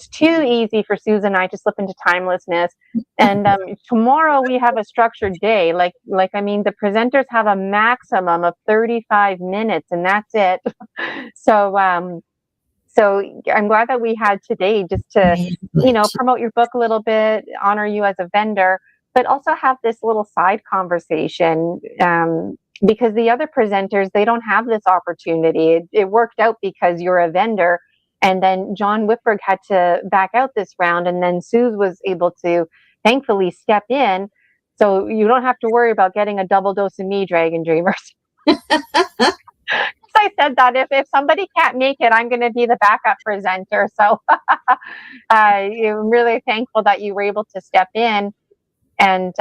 S1: too easy for Suz and I to slip into timelessness. And tomorrow we have a structured day. I mean, the presenters have a maximum of 35 minutes, and that's it. So I'm glad that we had today just to, promote your book a little bit, honor you as a vendor, but also have this little side conversation. Because the other presenters, they don't have this opportunity. It worked out because you're a vendor. And then John Whitberg had to back out this round. And then Suz was able to thankfully step in. So you don't have to worry about getting a double dose of me, Dragon Dreamers. I said that if somebody can't make it, I'm going to be the backup presenter. So I'm really thankful that you were able to step in. And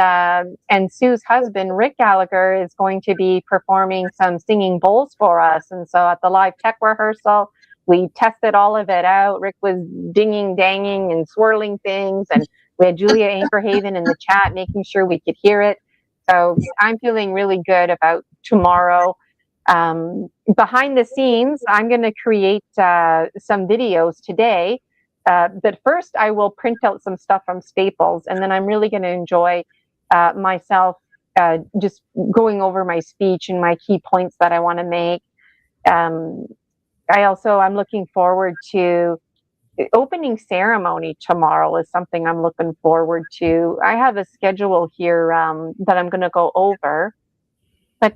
S1: Sue's husband, Rick Gallagher, is going to be performing some singing bowls for us. And so at the live tech rehearsal, we tested all of it out. Rick was dinging, danging, and swirling things. And we had Julia Ankerhaven in the chat making sure we could hear it. So I'm feeling really good about tomorrow. Behind the scenes, I'm going to create some videos today. But first, I will print out some stuff from Staples, and then I'm really going to enjoy myself just going over my speech and my key points that I want to make. I'm looking forward to the opening ceremony tomorrow is something I'm looking forward to. I have a schedule here that I'm going to go over, but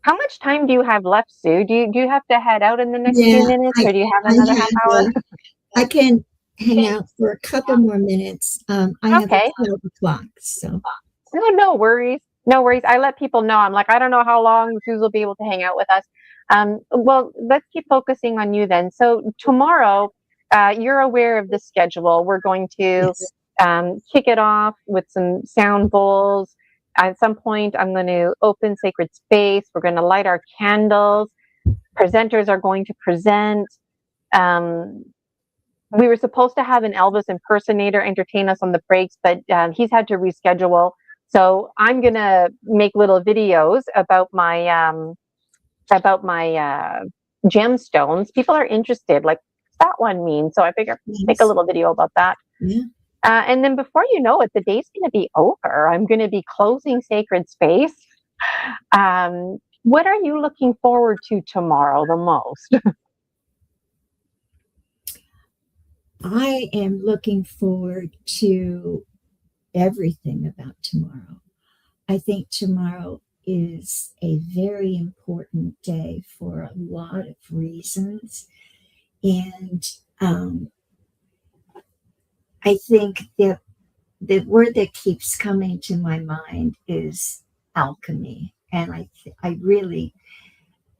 S1: how much time do you have left, Sue? Do you have to head out in the next few minutes, or do you have another half hour?
S2: hang out for a couple more minutes. I have a
S1: Okay.
S2: 12 o'clock. So,
S1: No, no worries. No worries. I let people know. I'm like, I don't know how long Suze will be able to hang out with us. Well, let's keep focusing on you then. So tomorrow, you're aware of the schedule. We're going to
S2: yes.
S1: kick it off with some sound bowls. At some point, I'm going to open sacred space. We're going to light our candles. Presenters are going to present. Um, we were supposed to have an Elvis impersonator entertain us on the breaks, but he's had to reschedule. So I'm gonna make little videos about my gemstones. People are interested. Like, what's that one mean? So I figure make a
S2: Yes.
S1: little video about that.
S2: Yeah.
S1: And then before you know it, the day's going to be over. I'm going to be closing sacred space. What are you looking forward to tomorrow the most?
S2: I am looking forward to everything about tomorrow. I think tomorrow is a very important day for a lot of reasons. And I think that the word that keeps coming to my mind is alchemy. And I really,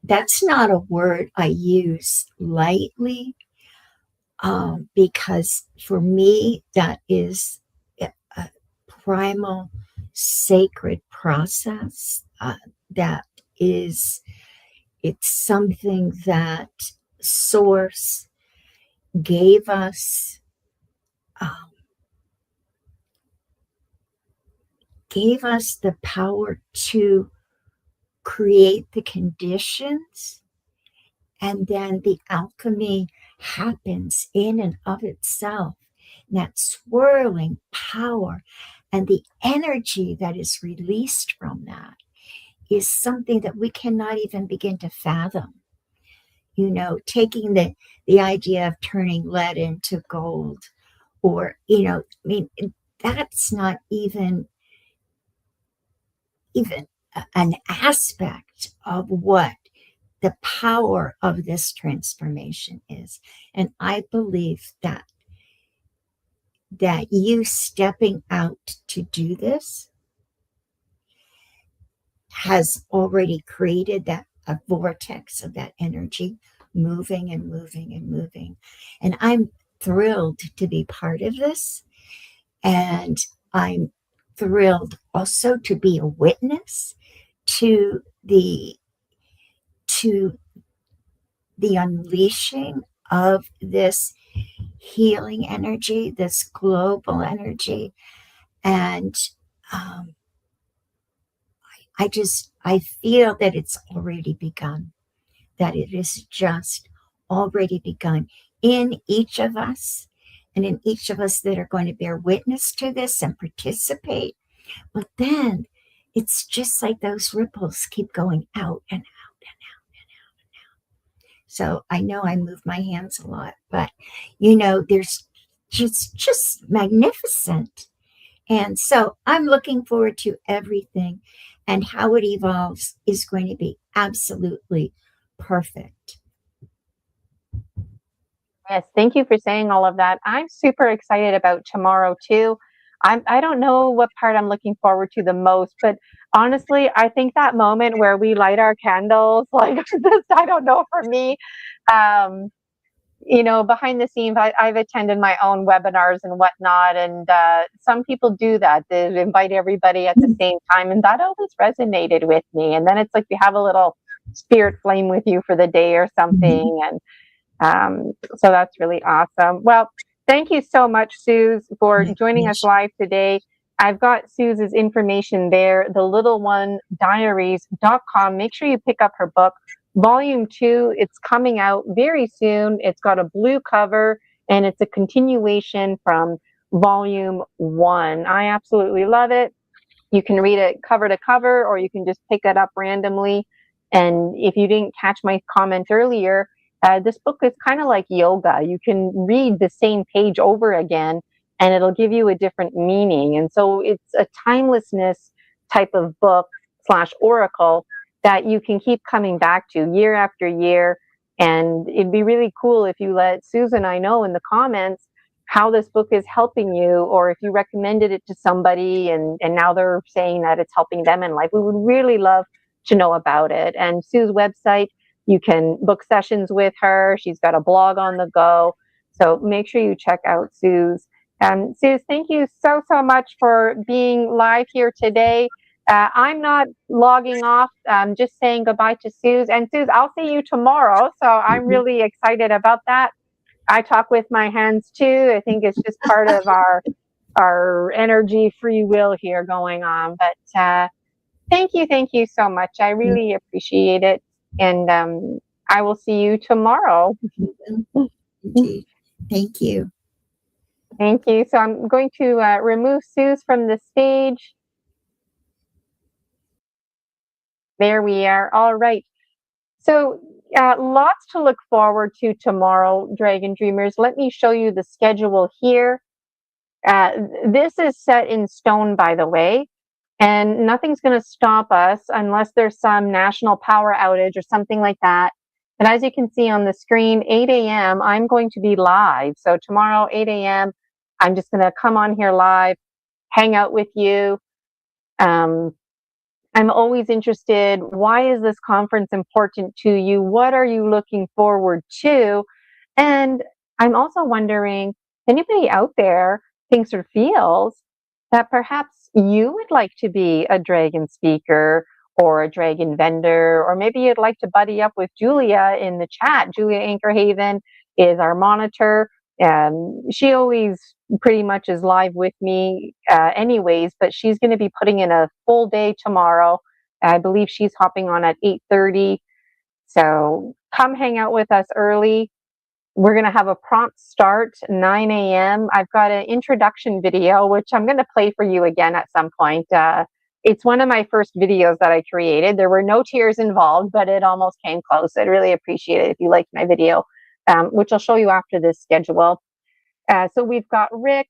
S2: that's not a word I use lightly, because for me, that is a primal sacred process, that is, it's something that Source gave us, um, gave us the power to create the conditions, and then the alchemy happens in and of itself. And that swirling power and the energy that is released from that is something that we cannot even begin to fathom. You know, taking the idea of turning lead into gold, or, I mean, that's not even an aspect of what the power of this transformation is. And I believe that you stepping out to do this has already created that a vortex of that energy moving and moving and moving. And I'm thrilled to be part of this. And I'm thrilled also to be a witness to to the unleashing of this healing energy, this global energy. And um, I feel that it's already begun, that it is just already begun in each of us, and in each of us that are going to bear witness to this and participate. But then it's just like those ripples keep going out and out and out and out and out. So I know I move my hands a lot, but there's just magnificent. And so I'm looking forward to everything, and how it evolves is going to be absolutely perfect.
S1: Yes, thank you for saying all of that. I'm super excited about tomorrow too. I don't know what part I'm looking forward to the most, but honestly, I think that moment where we light our candles, like this, I don't know for me. Um, behind the scenes, I've attended my own webinars and whatnot, and some people do that. They invite everybody at the same time, and that always resonated with me. And then it's like you have a little spirit flame with you for the day or
S2: Mhm.
S1: something, and so that's really awesome. Well, thank you so much, Suz, for
S2: My
S1: joining us
S2: pleasure.
S1: live today. I've got Suz's information there, the Little One Diaries.com. Make sure you pick up her book. Volume 2, it's coming out very soon. It's got a blue cover, and it's a continuation from Volume 1. I absolutely love it. You can read it cover to cover, or you can just pick it up randomly. And if you didn't catch my comment earlier, this book is kind of like yoga. You can read the same page over again, and it'll give you a different meaning. And so it's a timelessness type of book slash oracle that you can keep coming back to year after year. And it'd be really cool if you let Susan and I know in the comments how this book is helping you, or if you recommended it to somebody and now they're saying that it's helping them in life. We would really love to know about it. And Sue's website, you can book sessions with her. She's got a blog on the go. So make sure you check out Suze. Suze, thank you so much for being live here today. I'm not logging off, just saying goodbye to Suze. And Suze, I'll see you tomorrow. So I'm really excited about that. I talk with my hands too. I think it's just part of our energy, free will here going on. But thank you so much. I really appreciate it, and I will see you tomorrow.
S2: Thank you.
S1: Thank you. So I'm going to remove Suze from the stage. There we are. All right. So lots to look forward to tomorrow, Dragon Dreamers. Let me show you the schedule here. This is set in stone, by the way, and nothing's going to stop us unless there's some national power outage or something like that. And as you can see on the screen, 8 a.m., I'm going to be live. So tomorrow, 8 a.m., I'm just going to come on here live, hang out with you. I'm always interested. Why is this conference important to you? What are you looking forward to? And I'm also wondering, anybody out there thinks or feels that perhaps you would like to be a dragon speaker or a dragon vendor, or maybe you'd like to buddy up with Julia in the chat. Julia Anchorhaven is our monitor. She always pretty much is live with me anyways, but she's going to be putting in a full day tomorrow. I believe she's hopping on at 8:30. So come hang out with us early. We're going to have a prompt start, 9 a.m. I've got an introduction video, which I'm going to play for you again at some point. It's one of my first videos that I created. There were no tears involved, but it almost came close. I'd really appreciate it if you liked my video, which I'll show you after this schedule. So we've got Rick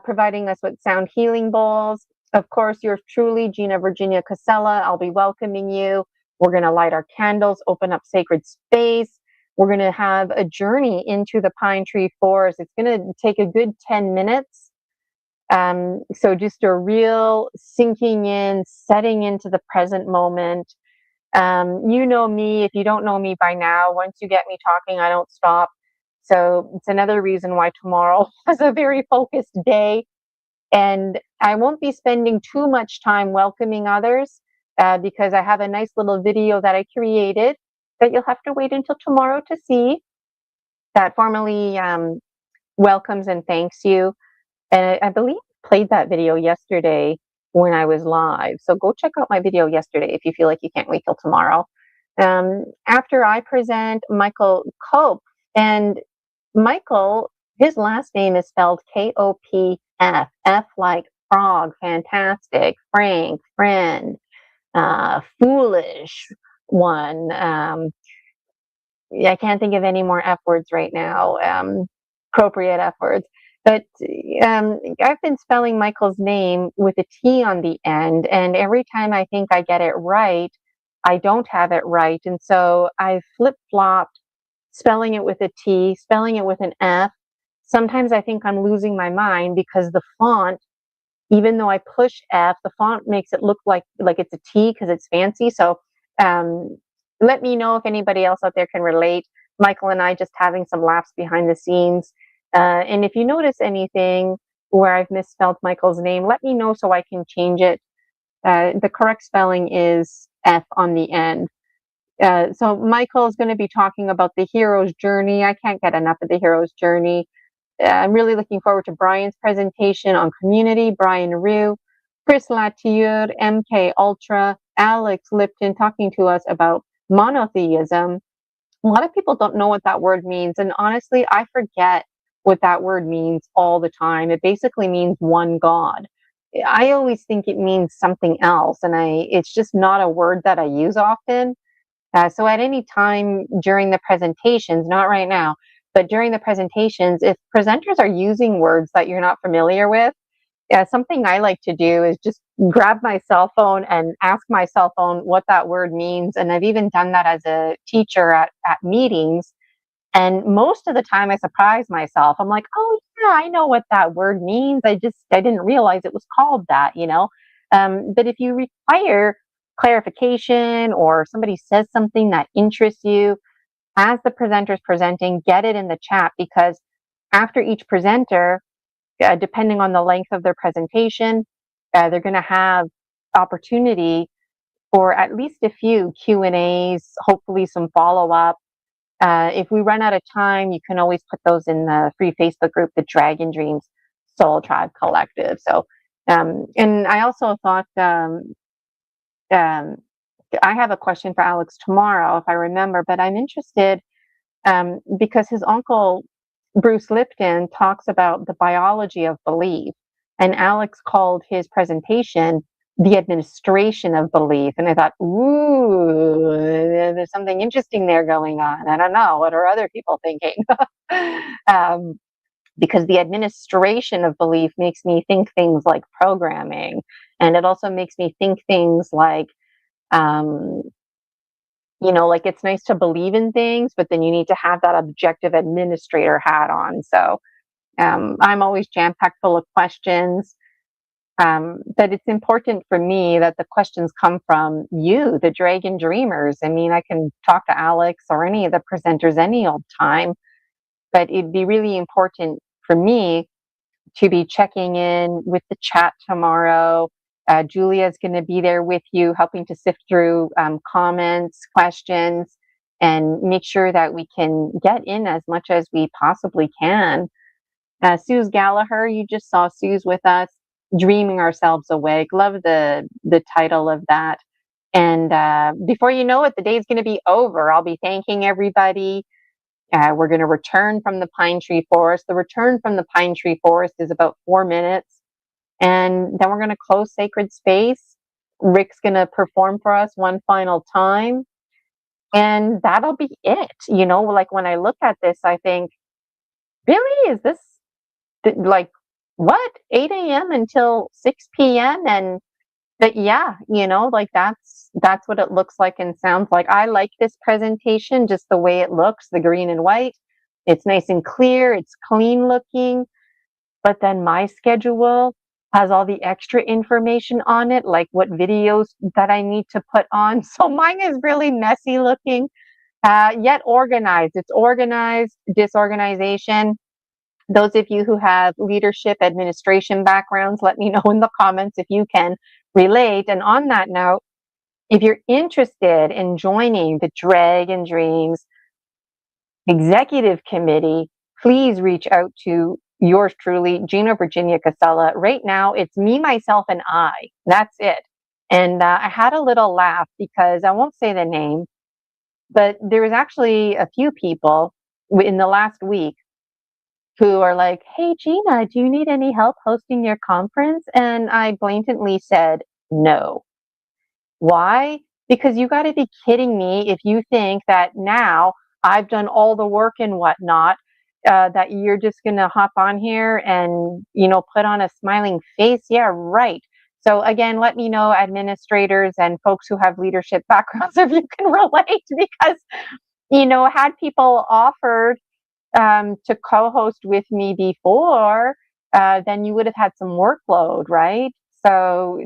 S1: providing us with sound healing bowls. Of course, yours truly, Gina Virginia Casella. I'll be welcoming you. We're going to light our candles, open up sacred space. We're going to have a journey into the pine tree forest. It's going to take a good 10 minutes. So just a real sinking in, setting into the present moment. You know me. If you don't know me by now, once you get me talking, I don't stop. So it's another reason why tomorrow is a very focused day. And I won't be spending too much time welcoming others because I have a nice little video that I created that you'll have to wait until tomorrow to see, that formally welcomes and thanks you. And I believe I played that video yesterday when I was live. So go check out my video yesterday if you feel like you can't wait till tomorrow. After I present, Michael Cope. And Michael, his last name is spelled Kopf. F like frog, fantastic, frank, friend, foolish one. I can't think of any more F words right now, appropriate F words. But I've been spelling Michael's name with a T on the end, and every time I think I get it right, I don't have it right. And so I flip-flopped, spelling it with a T, spelling it with an F. Sometimes I think I'm losing my mind because the font, even though I push F, the font makes it look like it's a T because it's fancy. So let me know if anybody else out there can relate. Michael and I just having some laughs behind the scenes. And if you notice anything where I've misspelled Michael's name, let me know so I can change it. The correct spelling is F on the end. So Michael is going to be talking about the hero's journey. I can't get enough of the hero's journey. I'm really looking forward to Brian's presentation on community. Brian Rue, Chris Latieur, MK Ultra, Alex Lipton talking to us about monotheism. A lot of people don't know what that word means. And honestly, I forget what that word means all the time. It basically means one God. I always think it means something else. And it's just not a word that I use often. So at any time during the presentations, not right now, but during the presentations, if presenters are using words that you're not familiar with, something I like to do is just grab my cell phone and ask my cell phone what that word means. And I've even done that as a teacher at meetings. And most of the time I surprise myself. I'm like, oh yeah, I know what that word means. I didn't realize it was called that, you know? But if you require clarification or somebody says something that interests you, as the presenter's presenting, get it in the chat, because after each presenter, depending on the length of their presentation, they're going to have opportunity for at least a few Q&As, hopefully some follow-up. If we run out of time, you can always put those in the free Facebook group, the Dragon Dreams Soul Tribe Collective. So, and I also thought, um, I have a question for Alex tomorrow, if I remember, but I'm interested because his uncle, Bruce Lipton, talks about the biology of belief. And Alex called his presentation the administration of belief. And I thought, ooh, there's something interesting there going on. I don't know. What are other people thinking? um, because the administration of belief makes me think things like programming. And it also makes me think things like, um, like it's nice to believe in things, but then you need to have that objective administrator hat on. So I'm always jam packed full of questions. But it's important for me that the questions come from you, the Dragon Dreamers. I mean, I can talk to Alex or any of the presenters any old time, but it'd be really important for me to be checking in with the chat tomorrow. Julia's going to be there with you, helping to sift through comments, questions, and make sure that we can get in as much as we possibly can. Suz Gallaher, you just saw Suz with us, Dreaming Ourselves Awake. Love the title of that. And before you know it, the day's going to be over. I'll be thanking everybody. We're going to return from the pine tree forest. The return from the pine tree forest is about 4 minutes. And then we're going to close sacred space. Rick's going to perform for us one final time. And that'll be it. Like when I look at this, I think, really? Is this like what? 8 a.m. until 6 p.m. And but yeah, like that's what it looks like and sounds like. I like this presentation, just the way it looks, the green and white. It's nice and clear, it's clean looking, but then my schedule has all the extra information on it, like what videos that I need to put on. So mine is really messy looking, yet organized. It's organized, disorganization. Those of you who have leadership administration backgrounds, let me know in the comments if you can relate. And on that note, if you're interested in joining the Dragon Dreams Executive Committee, please reach out to yours truly, Gina Virginia Casella. Right now, it's me, myself, and I. That's it. And I had a little laugh because I won't say the name, but there was actually a few people in the last week who are like, hey, Gina, do you need any help hosting your conference? And I blatantly said, no. Why? Because you got to be kidding me if you think that now I've done all the work and whatnot, that you're just going to hop on here and, put on a smiling face. Yeah, right. So again, let me know, administrators and folks who have leadership backgrounds, if you can relate, because, had people offered to co-host with me before, then you would have had some workload, right? So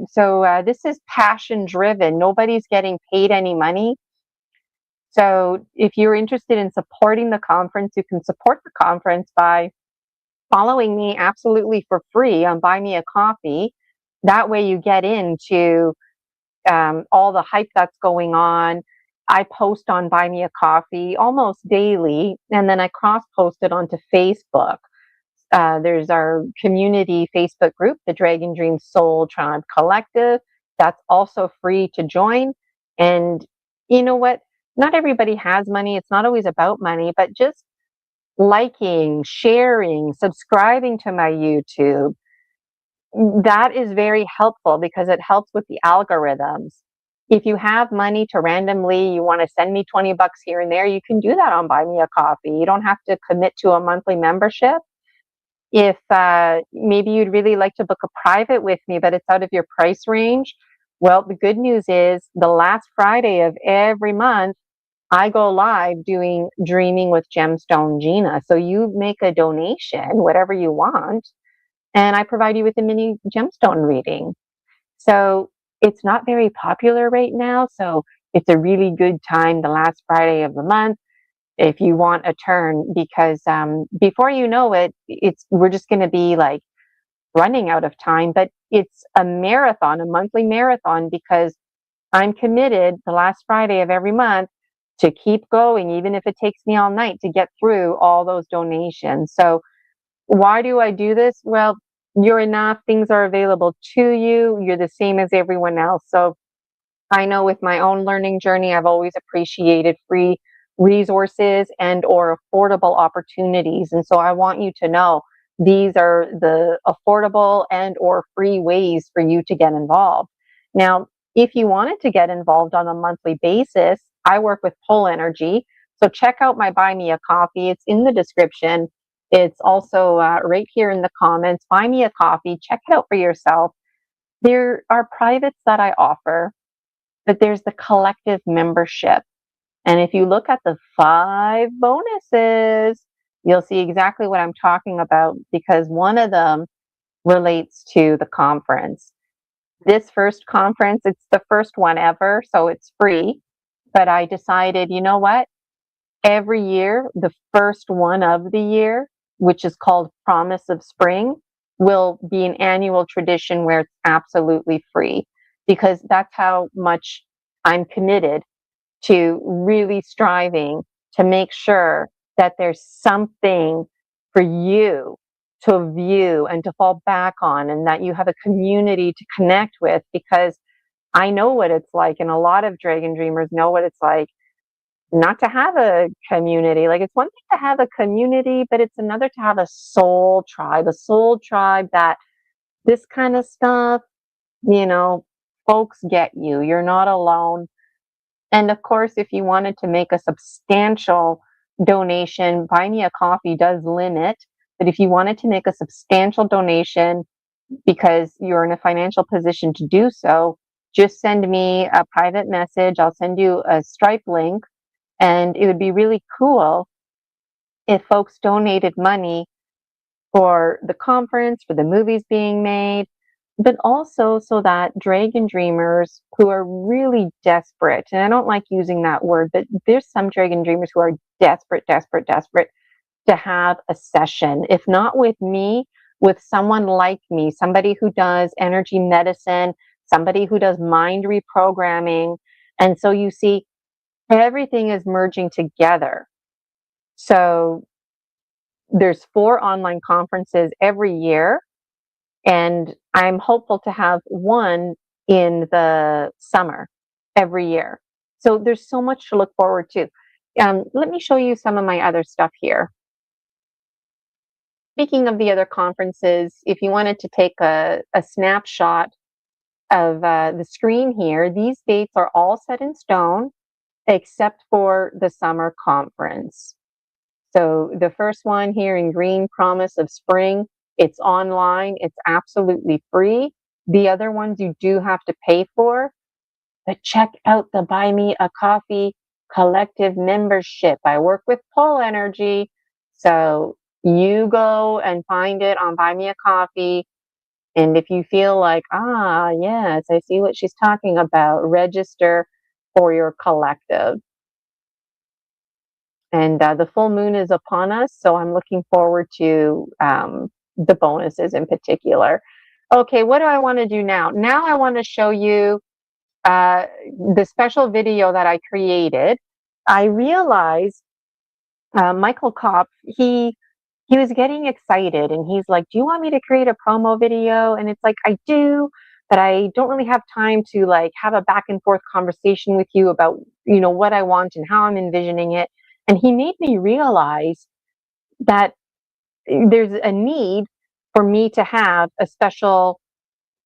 S1: this is passion driven. Nobody's getting paid any money. So if you're interested in supporting the conference, you can support the conference by following me absolutely for free on Buy Me a Coffee. That way you get into all the hype that's going on. I post on Buy Me a Coffee almost daily, and then I cross post it onto Facebook. There's our community Facebook group, the Dragon Dream Soul Tribe Collective. That's also free to join. And you know what? Not everybody has money. It's not always about money, but just liking, sharing, subscribing to my YouTube, that is very helpful because it helps with the algorithms. If you have money to randomly, you want to send me 20 bucks here and there, you can do that on Buy Me a Coffee. You don't have to commit to a monthly membership. If maybe you'd really like to book a private with me, but it's out of your price range, well, the good news is the last Friday of every month, I go live doing Dreaming with Gemstone Gina. So you make a donation, whatever you want, and I provide you with a mini gemstone reading. So it's not very popular right now. So it's a really good time, the last Friday of the month, if you want a turn, because before you know it, we're just going to be like running out of time. But it's a marathon, a monthly marathon, because I'm committed the last Friday of every month to keep going, even if it takes me all night to get through all those donations. So why do I do this? Well, you're enough. Things are available to you. You're the same as everyone else. So I know with my own learning journey, I've always appreciated free resources and or affordable opportunities. And so I want you to know these are the affordable and or free ways for you to get involved. Now, if you wanted to get involved on a monthly basis, I work with Pull Energy. So check out my Buy Me a Coffee. It's in the description. It's also right here in the comments. Buy me a coffee. Check it out for yourself. There are privates that I offer, but there's the collective membership. And if you look at the 5 bonuses, you'll see exactly what I'm talking about, because one of them relates to the conference. This first conference, it's the first one ever, so it's free. But I decided, you know what? Every year, the first one of the year, which is called Promise of Spring, will be an annual tradition where it's absolutely free, because that's how much I'm committed to really striving to make sure that there's something for you to view and to fall back on, and that you have a community to connect with, because I know what it's like, and a lot of Dragon Dreamers know what it's like not to have a community. Like, it's one thing to have a community, but it's another to have a soul tribe that this kind of stuff, you know, folks get you. You're not alone. And of course, if you wanted to make a substantial donation, Buy Me a Coffee does limit. But if you wanted to make a substantial donation because you're in a financial position to do so, just send me a private message. I'll send you a Stripe link. And it would be really cool if folks donated money for the conference, for the movies being made, but also so that Dragon Dreamers who are really desperate, and I don't like using that word, but there's some Dragon Dreamers who are desperate to have a session, if not with me, with someone like me, somebody who does energy medicine, somebody who does mind reprogramming. And so you see, everything is merging together. So there's 4 online conferences every year, and I'm hopeful to have one in the summer every year. So there's so much to look forward to. Let me show you some of my other stuff here. Speaking of the other conferences, if you wanted to take a snapshot of the screen here, these dates are all set in stone except for the summer conference. So the first one here in green, Promise of Spring, it's online, it's absolutely free. The other ones you do have to pay for, but check out the Buy Me a Coffee collective membership. I work with Pull Energy, so you go and find it on Buy Me a Coffee. And if you feel like, yes, I see what she's talking about, register for your collective. And the full moon is upon us, so I'm looking forward to the bonuses in particular. Okay, what do I want to do now? Now I want to show you the special video that I created. I realized Michael Kopp, he was getting excited, and he's like, do you want me to create a promo video? And it's like, I do, but I don't really have time to like have a back and forth conversation with you about, you know, what I want and how I'm envisioning it. And he made me realize that there's a need for me to have a special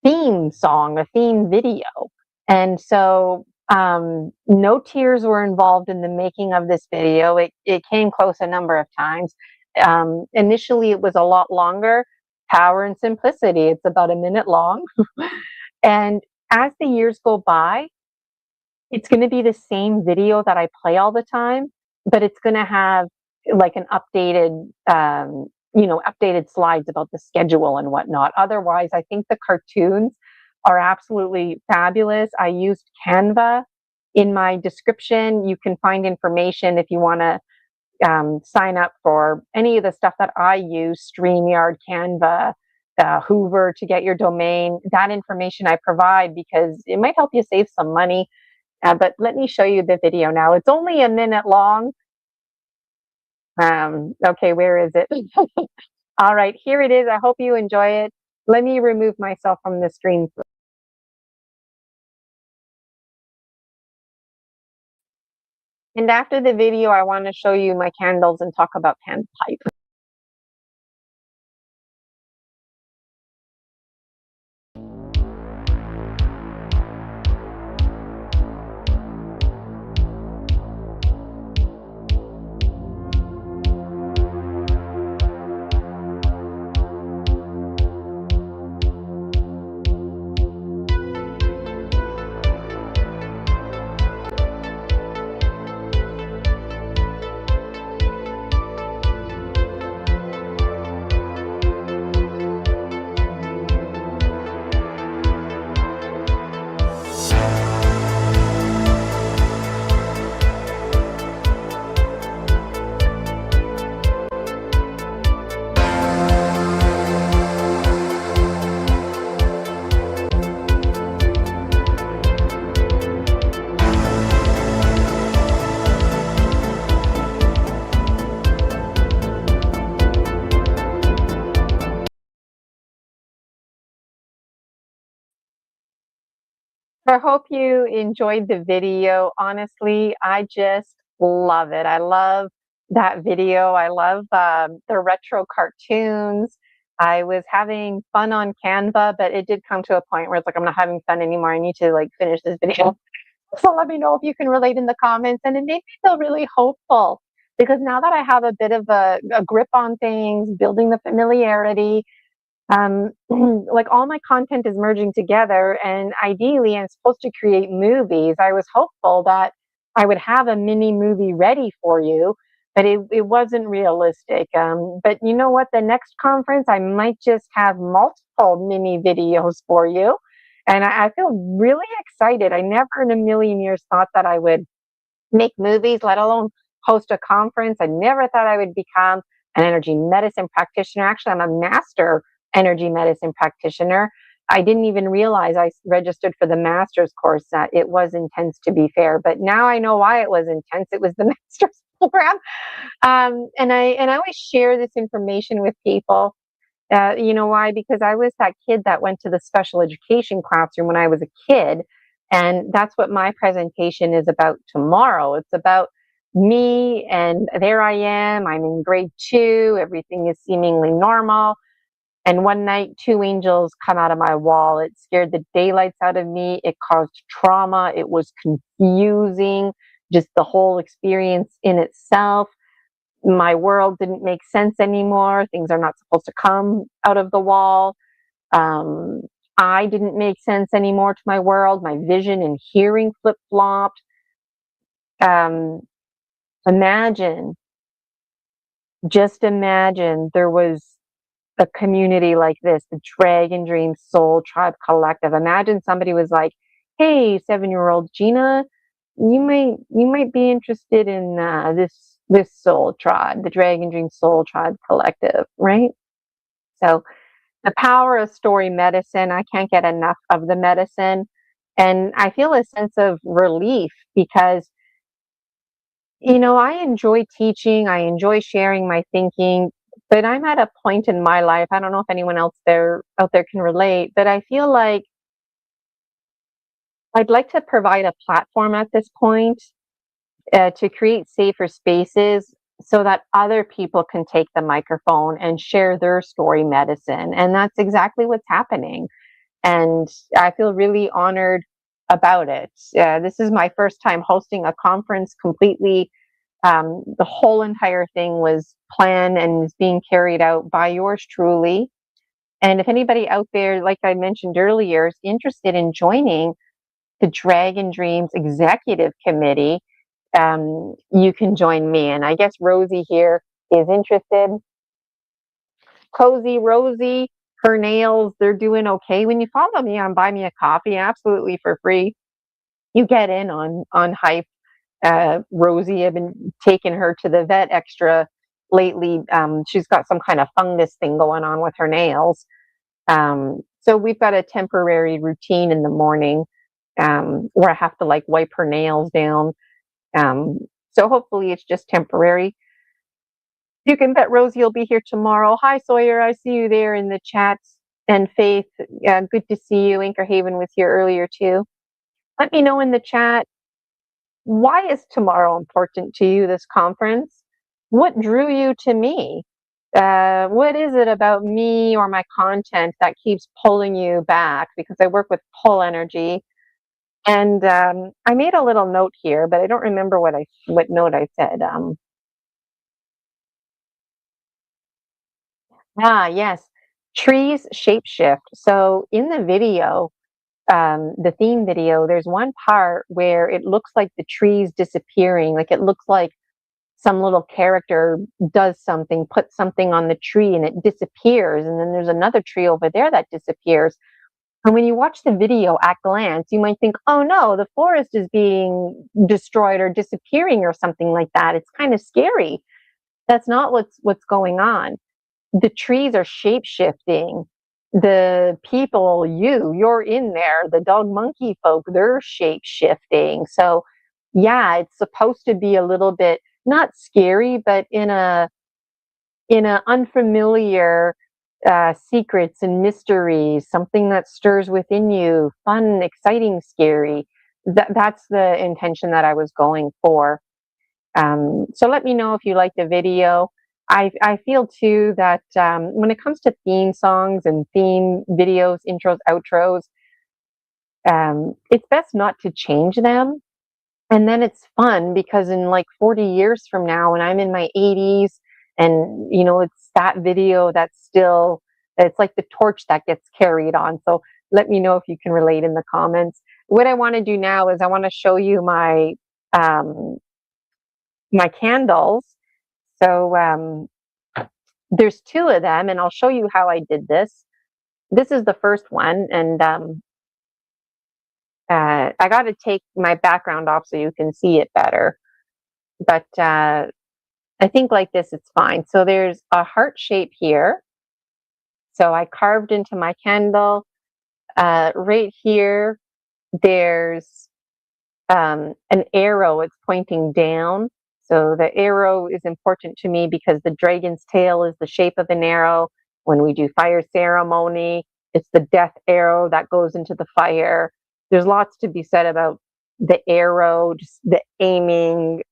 S1: theme song, a theme video. And so no tears were involved in the making of this video. It came close a number of times. Initially, it was a lot longer. Power and Simplicity. It's about a minute long. And as the years go by, It's going to be the same video that I play all the time, but it's going to have like an updated, updated slides about the schedule and whatnot. Otherwise, I think the cartoons are absolutely fabulous. I used Canva in my description. You can find information if you want to sign up for any of the stuff that I use, StreamYard, Canva, Hoover to get your domain. That information I provide because it might help you save some money. But let me show you the video now. It's only a minute long. Okay, where is it? All right, here it is. I hope you enjoy it. Let me remove myself from the screen. And after the video, I want to show you my candles and talk about candlepipe. I hope you enjoyed the video. Honestly, I just love it. I love that video. I love the retro cartoons. I was having fun on Canva, but it did come to a point where it's like, I'm not having fun anymore. I need to like finish this video. So let me know if you can relate in the comments. And it made me feel really hopeful because now that I have a bit of a grip on things, building the familiarity, like all my content is merging together, and ideally I'm supposed to create movies. I was hopeful that I would have a mini movie ready for you, but it wasn't realistic. But you know what? The next conference, I might just have multiple mini videos for you. And I feel really excited. I never in a million years thought that I would make movies, let alone host a conference. I never thought I would become an energy medicine practitioner. Actually, I'm a master energy medicine practitioner. I didn't even realize I registered for the master's course. It was intense, to be fair, but now I know why it was intense. It was the master's program, and I always share this information with people. You know why? Because I was that kid that went to the special education classroom when I was a kid. And that's what my presentation is about tomorrow. It's about me, and there I am. I'm in grade 2. Everything is seemingly normal. And one night, 2 angels come out of my wall. It scared the daylights out of me. It caused trauma. It was confusing, just the whole experience in itself. My world didn't make sense anymore. Things are not supposed to come out of the wall. Um, I didn't make sense anymore to my world. My vision and hearing flip flopped. Um, imagine, just imagine there was a community like this, the Dragon Dream Soul Tribe Collective. Imagine somebody was like, "Hey, 7-year-old Gina, you might be interested in this soul tribe, the Dragon Dream Soul Tribe Collective," right? So the power of story medicine, I can't get enough of the medicine. And I feel a sense of relief because, I enjoy teaching, I enjoy sharing my thinking, but I'm at a point in my life, I don't know if anyone else out there can relate, but I feel like I'd like to provide a platform at this point to create safer spaces so that other people can take the microphone and share their story medicine. And that's exactly what's happening. And I feel really honored about it. This is my first time hosting a conference completely. The whole entire thing was planned and is being carried out by yours truly. And if anybody out there, like I mentioned earlier, is interested in joining, the Dragon Dreams Executive Committee, you can join me. And I guess Rosie here is interested. Cozy Rosie, her nails, they're doing okay. When you follow me on Buy Me a Coffee, absolutely for free, you get in on hype. Rosie, I've been taking her to the vet extra lately. She's got some kind of fungus thing going on with her nails. So we've got a temporary routine in the morning where I have to like wipe her nails down. So hopefully it's just temporary. You can bet Rosie will be here tomorrow. Hi, Sawyer. I see you there in the chat. And Faith, good to see you. Anchor Haven was here earlier too. Let me know in the chat, why is tomorrow important to you, this conference? What drew you to me? What is it about me or my content that keeps pulling you back? Because I work with pull energy. And I made a little note here, but I don't remember what note I said. Yes, trees shapeshift. So in the video, the theme video, there's one part where it looks like the trees disappearing. Like it looks like some little character does something, puts something on the tree and it disappears. And then there's another tree over there that disappears. And when you watch the video at glance, you might think, oh no, the forest is being destroyed or disappearing or something like that. It's kind of scary. That's not what's going on. The trees are shape shifting. The people, you're in there. The dog monkey folk, they're shape shifting. So yeah, it's supposed to be a little bit not scary, but in a unfamiliar secrets and mysteries, something that stirs within you, fun, exciting, scary. That's the intention that I was going for. So let me know if you like the video. I feel too that when it comes to theme songs and theme videos, intros, outros, it's best not to change them. And then it's fun because in like 40 years from now, when I'm in my 80s, and it's that video that's still, it's like the torch that gets carried on. So let me know if you can relate in the comments. What I want to do now is I want to show you um, my candles. So there's two of them, and I'll show you how I did this. This is the first one, and I got to take my background off so you can see it better. But I think like this, it's fine. So there's a heart shape here. So I carved into my candle. Right here, there's an arrow. It's pointing down. So the arrow is important to me because the dragon's tail is the shape of an arrow. When we do fire ceremony, it's the death arrow that goes into the fire. There's lots to be said about the arrow, just the aiming,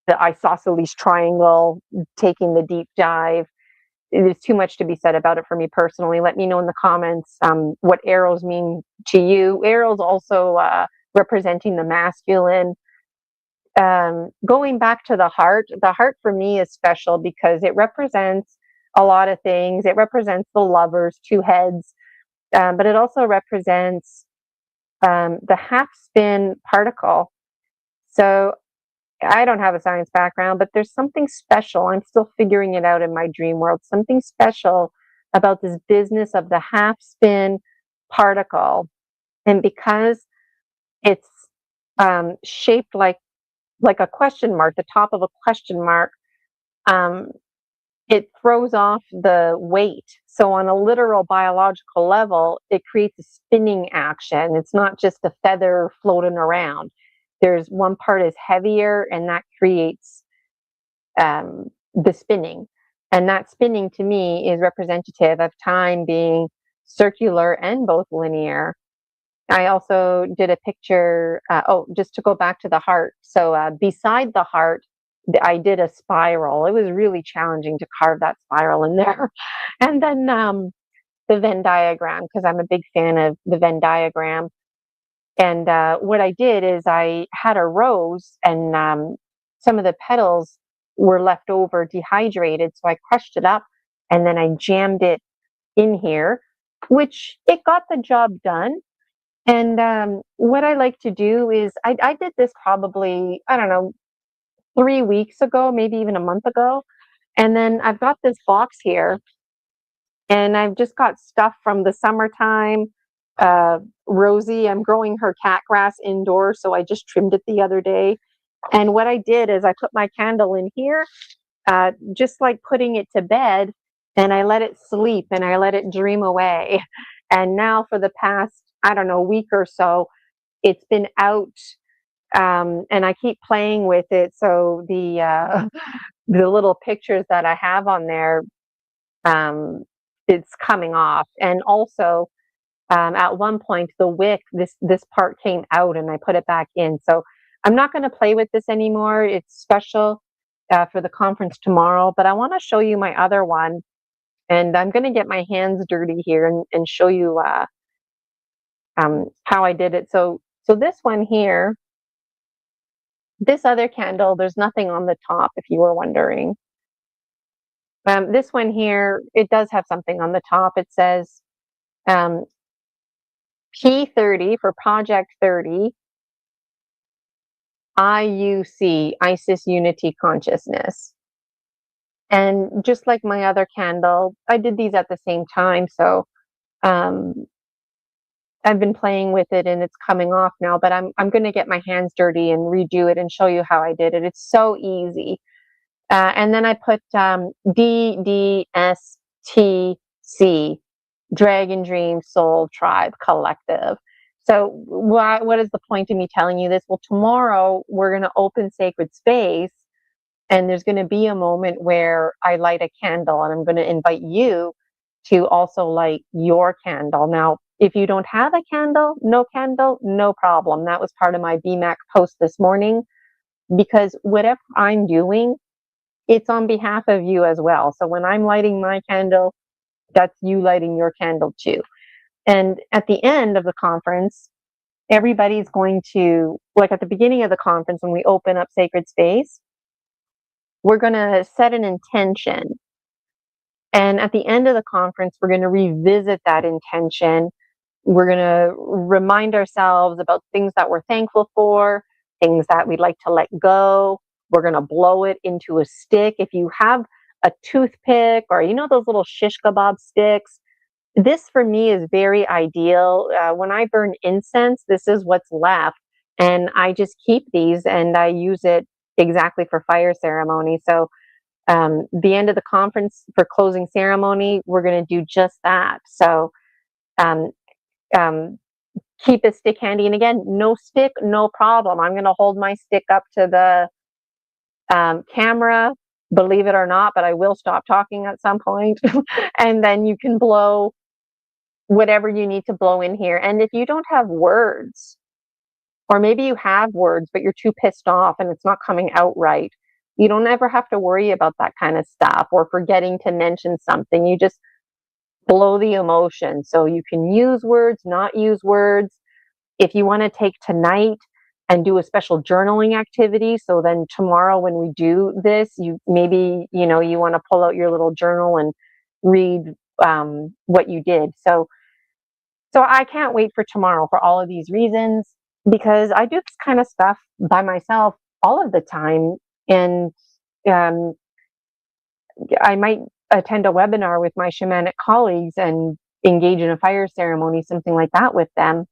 S1: the isosceles triangle, taking the deep dive. There's too much to be said about it for me personally. Let me know in the comments what arrows mean to you. Arrows also representing the masculine. Going back to the heart for me is special because it represents a lot of things. It represents the lovers, two heads, but it also represents the half spin particle. So I don't have a science background, but there's something special. I'm still figuring it out in my dream world. Something special about this business of the half spin particle. And because it's shaped like a question mark, the top of a question mark, it throws off the weight. So on a literal biological level, it creates a spinning action. It's not just a feather floating around. There's one part is heavier, and that creates the spinning. And that spinning to me is representative of time being circular and both linear. I also did a picture, just to go back to the heart. So beside the heart, I did a spiral. It was really challenging to carve that spiral in there. And then the Venn diagram, because I'm a big fan of the Venn diagram. And what I did is I had a rose, and some of the petals were left over dehydrated. So I crushed it up and then I jammed it in here, which it got the job done. And what I like to do is I did this probably, I don't know, 3 weeks ago, maybe even a month ago. And then I've got this box here, and I've just got stuff from the summertime. Rosie, I'm growing her cat grass indoors, so I just trimmed it the other day. And what I did is I put my candle in here, just like putting it to bed, and I let it sleep and I let it dream away. And now for the past, I don't know, week or so, it's been out, and I keep playing with it. So the little pictures that I have on there, um, it's coming off. And also, at one point, the wick, this part came out, and I put it back in. So I'm not going to play with this anymore. It's special for the conference tomorrow. But I want to show you my other one, and I'm going to get my hands dirty here and show you how I did it. So this one here, this other candle, there's nothing on the top, if you were wondering. This one here, it does have something on the top. It says um, P30 for Project 30, IUC, Isis Unity Consciousness. And just like my other candle, I did these at the same time. So um, I've been playing with it and it's coming off now, but I'm going to get my hands dirty and redo it and show you how I did it. It's so easy. And then I put DDSTC, Dragon Dream Soul Tribe Collective. So what is the point of me telling you this? Well, tomorrow we're going to open Sacred Space, and there's going to be a moment where I light a candle, and I'm going to invite you to also light your candle. Now, if you don't have a candle, no problem. That was part of my BMAC post this morning, because whatever I'm doing, it's on behalf of you as well. So when I'm lighting my candle, that's you lighting your candle too. And at the end of the conference, everybody's going to, like at the beginning of the conference, when we open up Sacred Space, we're going to set an intention. And at the end of the conference, we're going to revisit that intention. We're going to remind ourselves about things that we're thankful for, things that we'd like to let go. We're going to blow it into a stick. If you have a toothpick, or those little shish kebab sticks, this for me is very ideal. When I burn incense, this is what's left. And I just keep these and I use it exactly for fire ceremony. So the end of the conference for closing ceremony, we're going to do just that. So um, um, keep a stick handy. And again, no stick, no problem. I'm going to hold my stick up to the camera, believe it or not, but I will stop talking at some point. And then you can blow whatever you need to blow in here. And if you don't have words, or maybe you have words, but you're too pissed off and it's not coming out right, you don't ever have to worry about that kind of stuff or forgetting to mention something. You just blow the emotion. So you can use words, not use words. If you want to take tonight and do a special journaling activity, so then tomorrow when we do this, you maybe you want to pull out your little journal and read what you did. So I can't wait for tomorrow for all of these reasons, because I do this kind of stuff by myself all of the time. And um, I might attend a webinar with my shamanic colleagues and engage in a fire ceremony, something like that with them.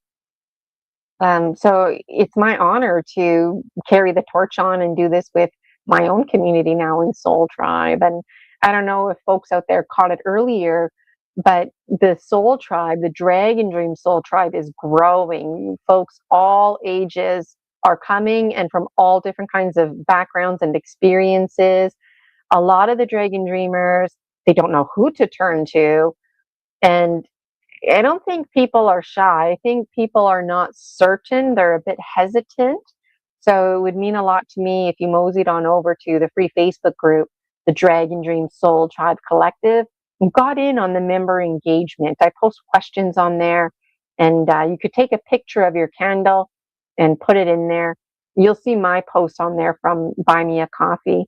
S1: So it's my honor to carry the torch on and do this with my own community now in Soul Tribe. And I don't know if folks out there caught it earlier, but the Soul Tribe, the Dragon Dream Soul Tribe, is growing. Folks all ages are coming, and from all different kinds of backgrounds and experiences. A lot of the Dragon Dreamers, they don't know who to turn to. And I don't think people are shy. I think people are not certain. They're a bit hesitant. So it would mean a lot to me if you moseyed on over to the free Facebook group, the Dragon Dream Soul Tribe Collective, and got in on the member engagement. I post questions on there, and you could take a picture of your candle and put it in there. You'll see my post on there from Buy Me a Coffee.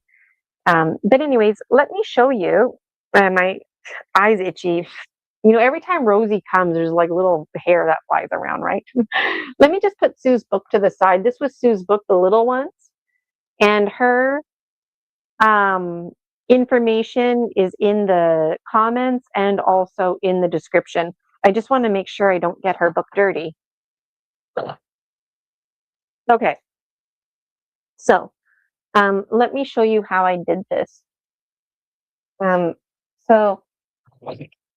S1: But anyways, let me show you. My eyes itchy. Every time Rosie comes, there's like little hair that flies around, right? Let me just put Sue's book to the side. This was Sue's book, The Little Ones, and her um, information is in the comments and also in the description. I just want to make sure I don't get her book dirty. Okay, so let me show you how I did this. So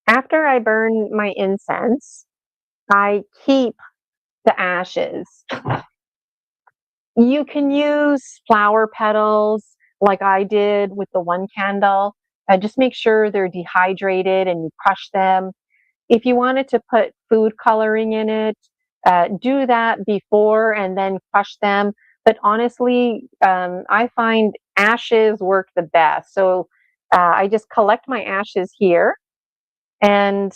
S1: after I burn my incense, I keep the ashes. You can use flower petals like I did with the one candle. Just make sure they're dehydrated and you crush them. If you wanted to put food coloring in it, do that before and then crush them. But honestly, I find ashes work the best. So I just collect my ashes here. And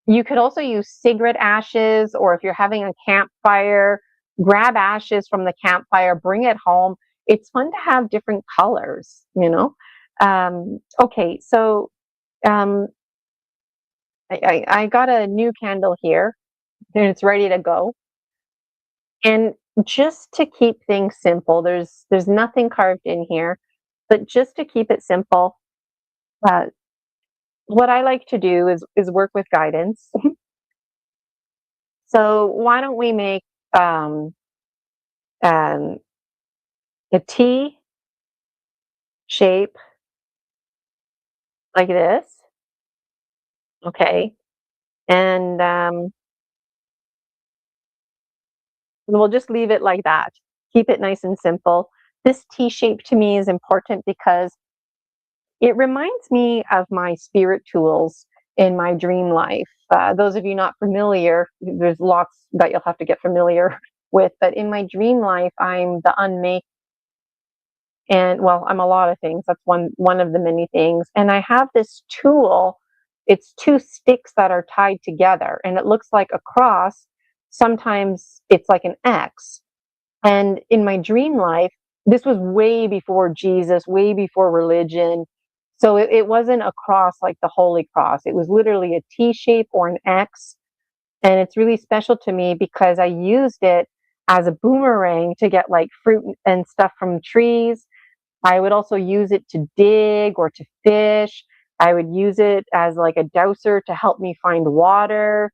S1: you could also use cigarette ashes, or if you're having a campfire, grab ashes from the campfire, bring it home. It's fun to have different colors. Okay, so um, I got a new candle here, and it's ready to go. And just to keep things simple, there's nothing carved in here, but just to keep it simple, uh, what I like to do is work with guidance. So why don't we make um, um, a T shape like this, okay? And we'll just leave it like that. Keep it nice and simple. This T shape to me is important because it reminds me of my spirit tools in my dream life. Those of you not familiar, there's lots that you'll have to get familiar with, but in my dream life, I'm the unmake, and well, I'm a lot of things. That's one of the many things. And I have this tool. It's two sticks that are tied together, and it looks like a cross. Sometimes it's like an X. And in my dream life, this was way before Jesus, way before religion. So it wasn't a cross like the Holy Cross. It was literally a T shape or an X. And it's really special to me because I used it as a boomerang to get like fruit and stuff from trees. I would also use it to dig or to fish. I would use it as like a dowser to help me find water.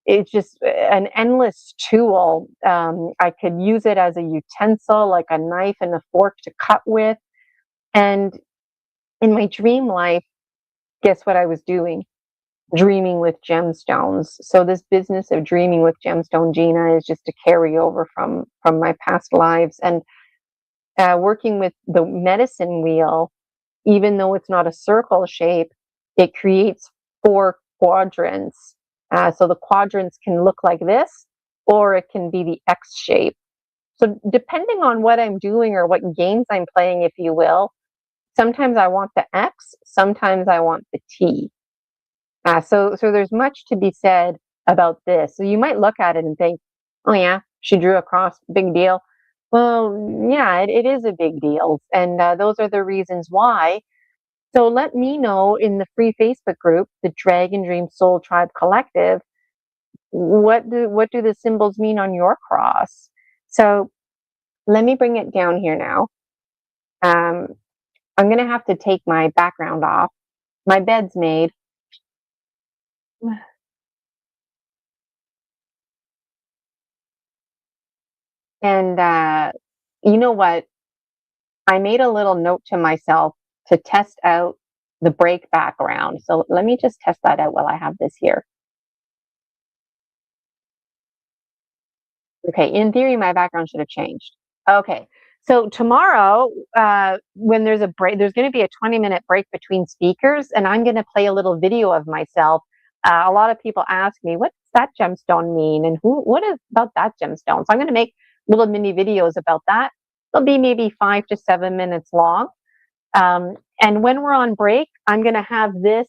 S1: It's just an endless tool. I could use it as a utensil, like a knife and a fork to cut with. And in my dream life, guess what I was doing? Dreaming with gemstones. So this business of dreaming with gemstone, Gina, is just a carryover from my past lives. And working with the medicine wheel, even though it's not a circle shape, it creates 4 quadrants. So the quadrants can look like this, or it can be the X shape. So depending on what I'm doing or what games I'm playing, if you will, sometimes I want the X, sometimes I want the T. So there's much to be said about this. So you might look at it and think, oh yeah, she drew a cross, big deal. Well, yeah, it is a big deal. And those are the reasons why. So let me know in the free Facebook group, the Dragon Dream Soul Tribe Collective, what do the symbols mean on your cross? So let me bring it down here now. I'm going to have to take my background off. My bed's made. And you know what? I made a little note to myself to test out the break background. So let me just test that out while I have this here. Okay, in theory, my background should have changed. Okay, so tomorrow, when there's a break, there's going to be a 20-minute break between speakers, and I'm going to play a little video of myself. A lot of people ask me, what does that gemstone mean? And what is about that gemstone? So I'm going to make little mini videos about that. They'll be maybe 5 to 7 minutes long. And when we're on break, I'm going to have this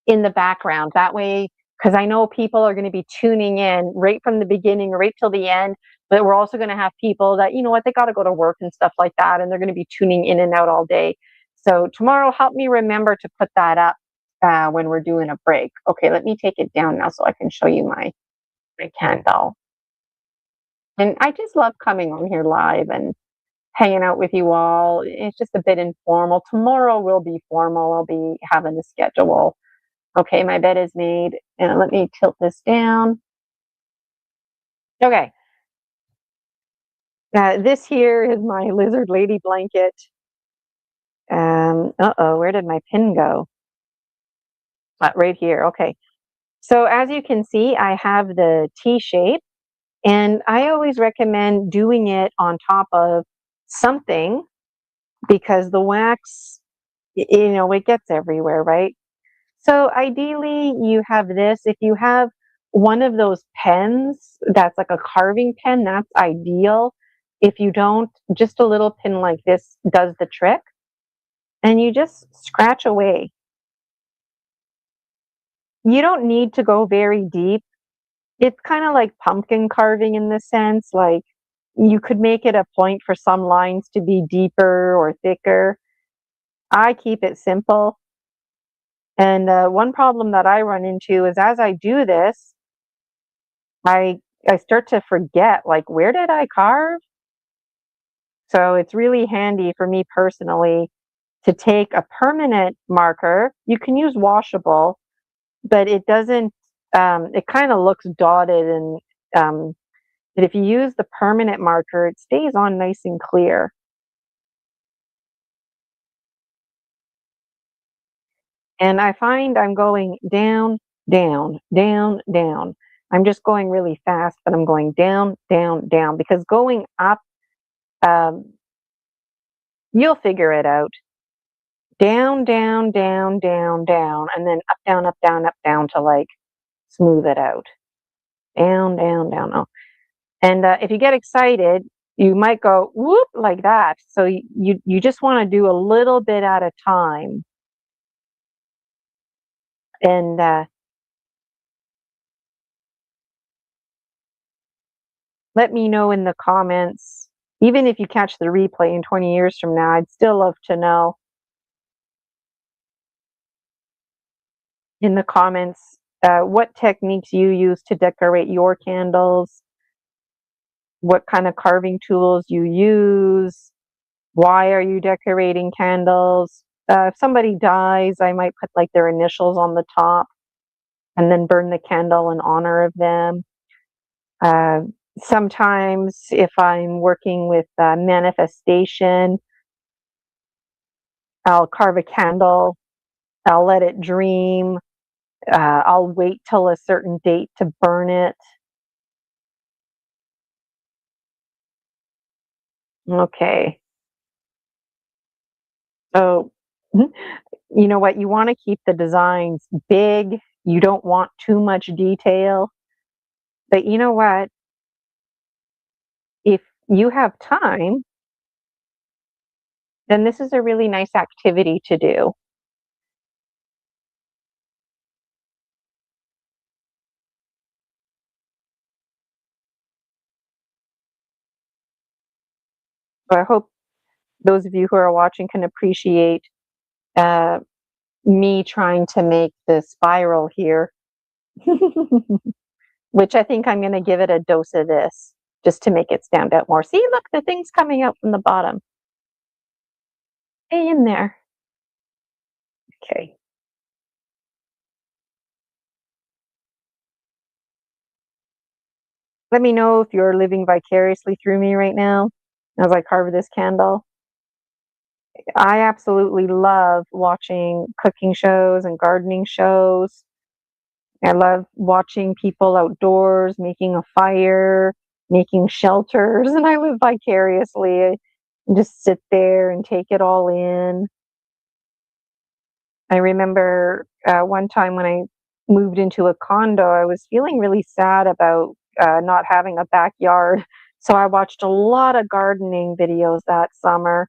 S1: in the background. That way, because I know people are going to be tuning in right from the beginning, right till the end. But we're also going to have people that, you know what, they got to go to work and stuff like that. And they're going to be tuning in and out all day. So tomorrow, help me remember to put that up. when we're doing a break. Okay, let me take it down now so I can show you my candle. And I just love coming on here live and hanging out with you all. It's just a bit informal. Tomorrow will be formal. I'll be having a schedule. Okay, my bed is made. And let me tilt this down. Okay. This here is my lizard lady blanket. Uh-oh, where did my pin go? Right here. Okay. So as you can see, I have the T shape, and I always recommend doing it on top of something because the wax, it gets everywhere, right? So ideally, you have this. If you have one of those pens that's like a carving pen, that's ideal. If you don't, just a little pin like this does the trick, and you just scratch away. You don't need to go very deep. It's kind of like pumpkin carving in the sense, like you could make it a point for some lines to be deeper or thicker. I keep it simple. And one problem that I run into is as I do this, I I start to forget, like, where did I carve? So it's really handy for me personally to take a permanent marker. You can use washable, but it doesn't. It kind of looks dotted, and but if you use the permanent marker, it stays on nice and clear. And I find I'm going down, down, down, down. I'm just going really fast, but I'm going down, down, down because going up, um, you'll figure it out. Down, down, down, down, down, and then up, down to like smooth it out. Down, down, down. Oh. And if you get excited, you might go whoop like that. So you just want to do a little bit at a time. And let me know in the comments. Even if you catch the replay in 20 years from now, I'd still love to know in the comments what techniques you use to decorate your candles, what kind of carving tools you use, why are you decorating candles. If somebody dies, I might put like their initials on the top and then burn the candle in honor of them. Uh, Sometimes, if I'm working with manifestation, I'll carve a candle, I'll let it dream, I'll wait till a certain date to burn it. Okay. So, you know what? You want to keep the designs big. You don't want too much detail. But you know what? If you have time, then this is a really nice activity to do. So I hope those of you who are watching can appreciate uh, me trying to make the spiral here, which I think I'm going to give it a dose of this just to make it stand out more. See, look, the thing's coming out from the bottom. Stay in there. Okay. Let me know if you're living vicariously through me right now as I carve this candle. I absolutely love watching cooking shows and gardening shows. I love watching people outdoors making a fire, making shelters, and I live vicariously. I just sit there and take it all in. I remember one time when I moved into a condo, I was feeling really sad about not having a backyard. So I watched a lot of gardening videos that summer,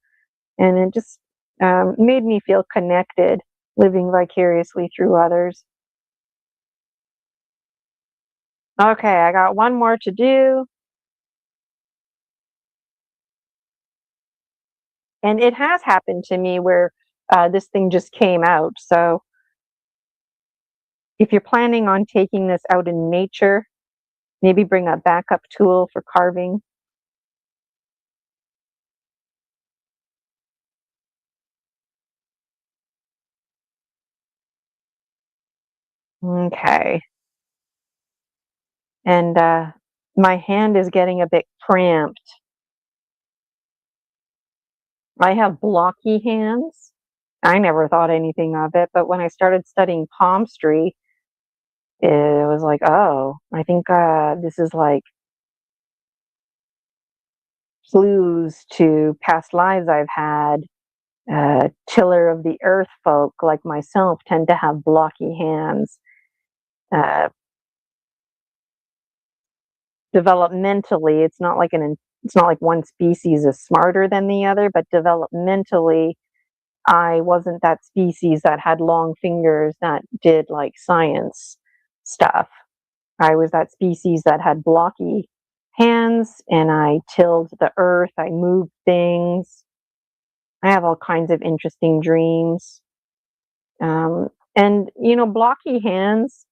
S1: and it just made me feel connected, living vicariously through others. Okay, I got one more to do. And it has happened to me where this thing just came out. So If you're planning on taking this out in nature, maybe bring a backup tool for carving. Okay. And my hand is getting a bit cramped. I have blocky hands. I never thought anything of it, but when I started studying palmistry, it was like, oh, I think this is like clues to past lives I've had. Tiller of the earth folk like myself tend to have blocky hands. Uh, Developmentally, it's not like one species is smarter than the other, but developmentally, I wasn't that species that had long fingers that did like science stuff. I was that species that had blocky hands, and I tilled the earth, I moved things. I have all kinds of interesting dreams. And, blocky hands,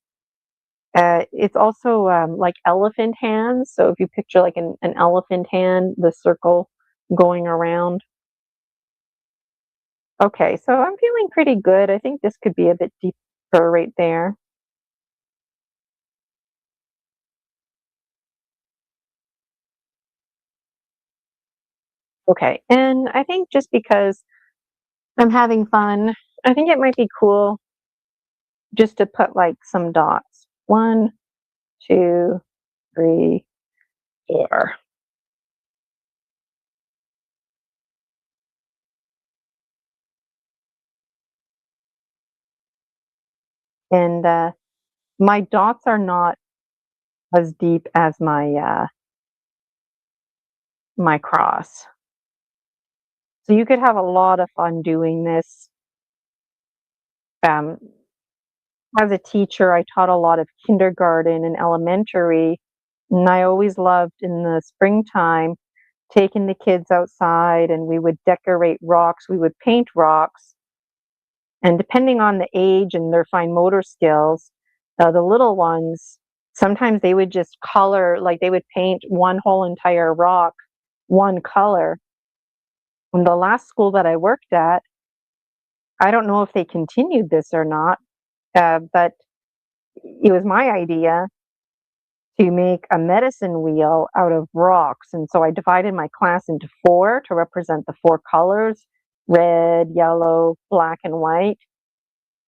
S1: it's also like elephant hands. So if you picture like an elephant hand, the circle going around. Okay, so I'm feeling pretty good. I think this could be a bit deeper right there. Okay, and I think just because I'm having fun, I think it might be cool just to put like some dots. One, two, three, four. And my dots are not as deep as my cross. So you could have a lot of fun doing this. Um, as a teacher, I taught a lot of kindergarten and elementary, and I always loved in the springtime taking the kids outside and we would decorate rocks, we would paint rocks, and depending on the age and their fine motor skills, the little ones, sometimes they would just color, like they would paint one whole entire rock one color. In the last school that I worked at, I don't know if they continued this or not, but it was my idea to make a medicine wheel out of rocks. And so I divided my class into four to represent the four colors: red, yellow, black, and white.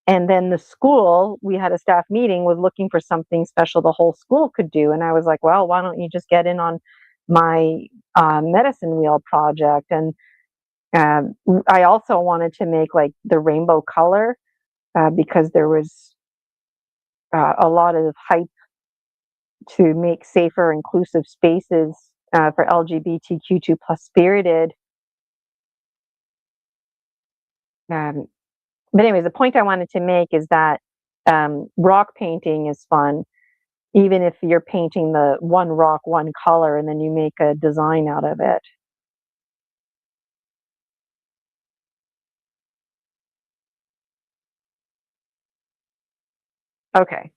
S1: And then the school, we had a staff meeting, was looking for something special the whole school could do. And I was like, well, why don't you just get in on my medicine wheel project? And I also wanted to make like the rainbow color because there was a lot of hype to make safer, inclusive spaces for LGBTQ2 plus spirited. Um, but anyways, the point I wanted to make is that rock painting is fun, even if you're painting the one rock, one color, and then you make a design out of it. Okay.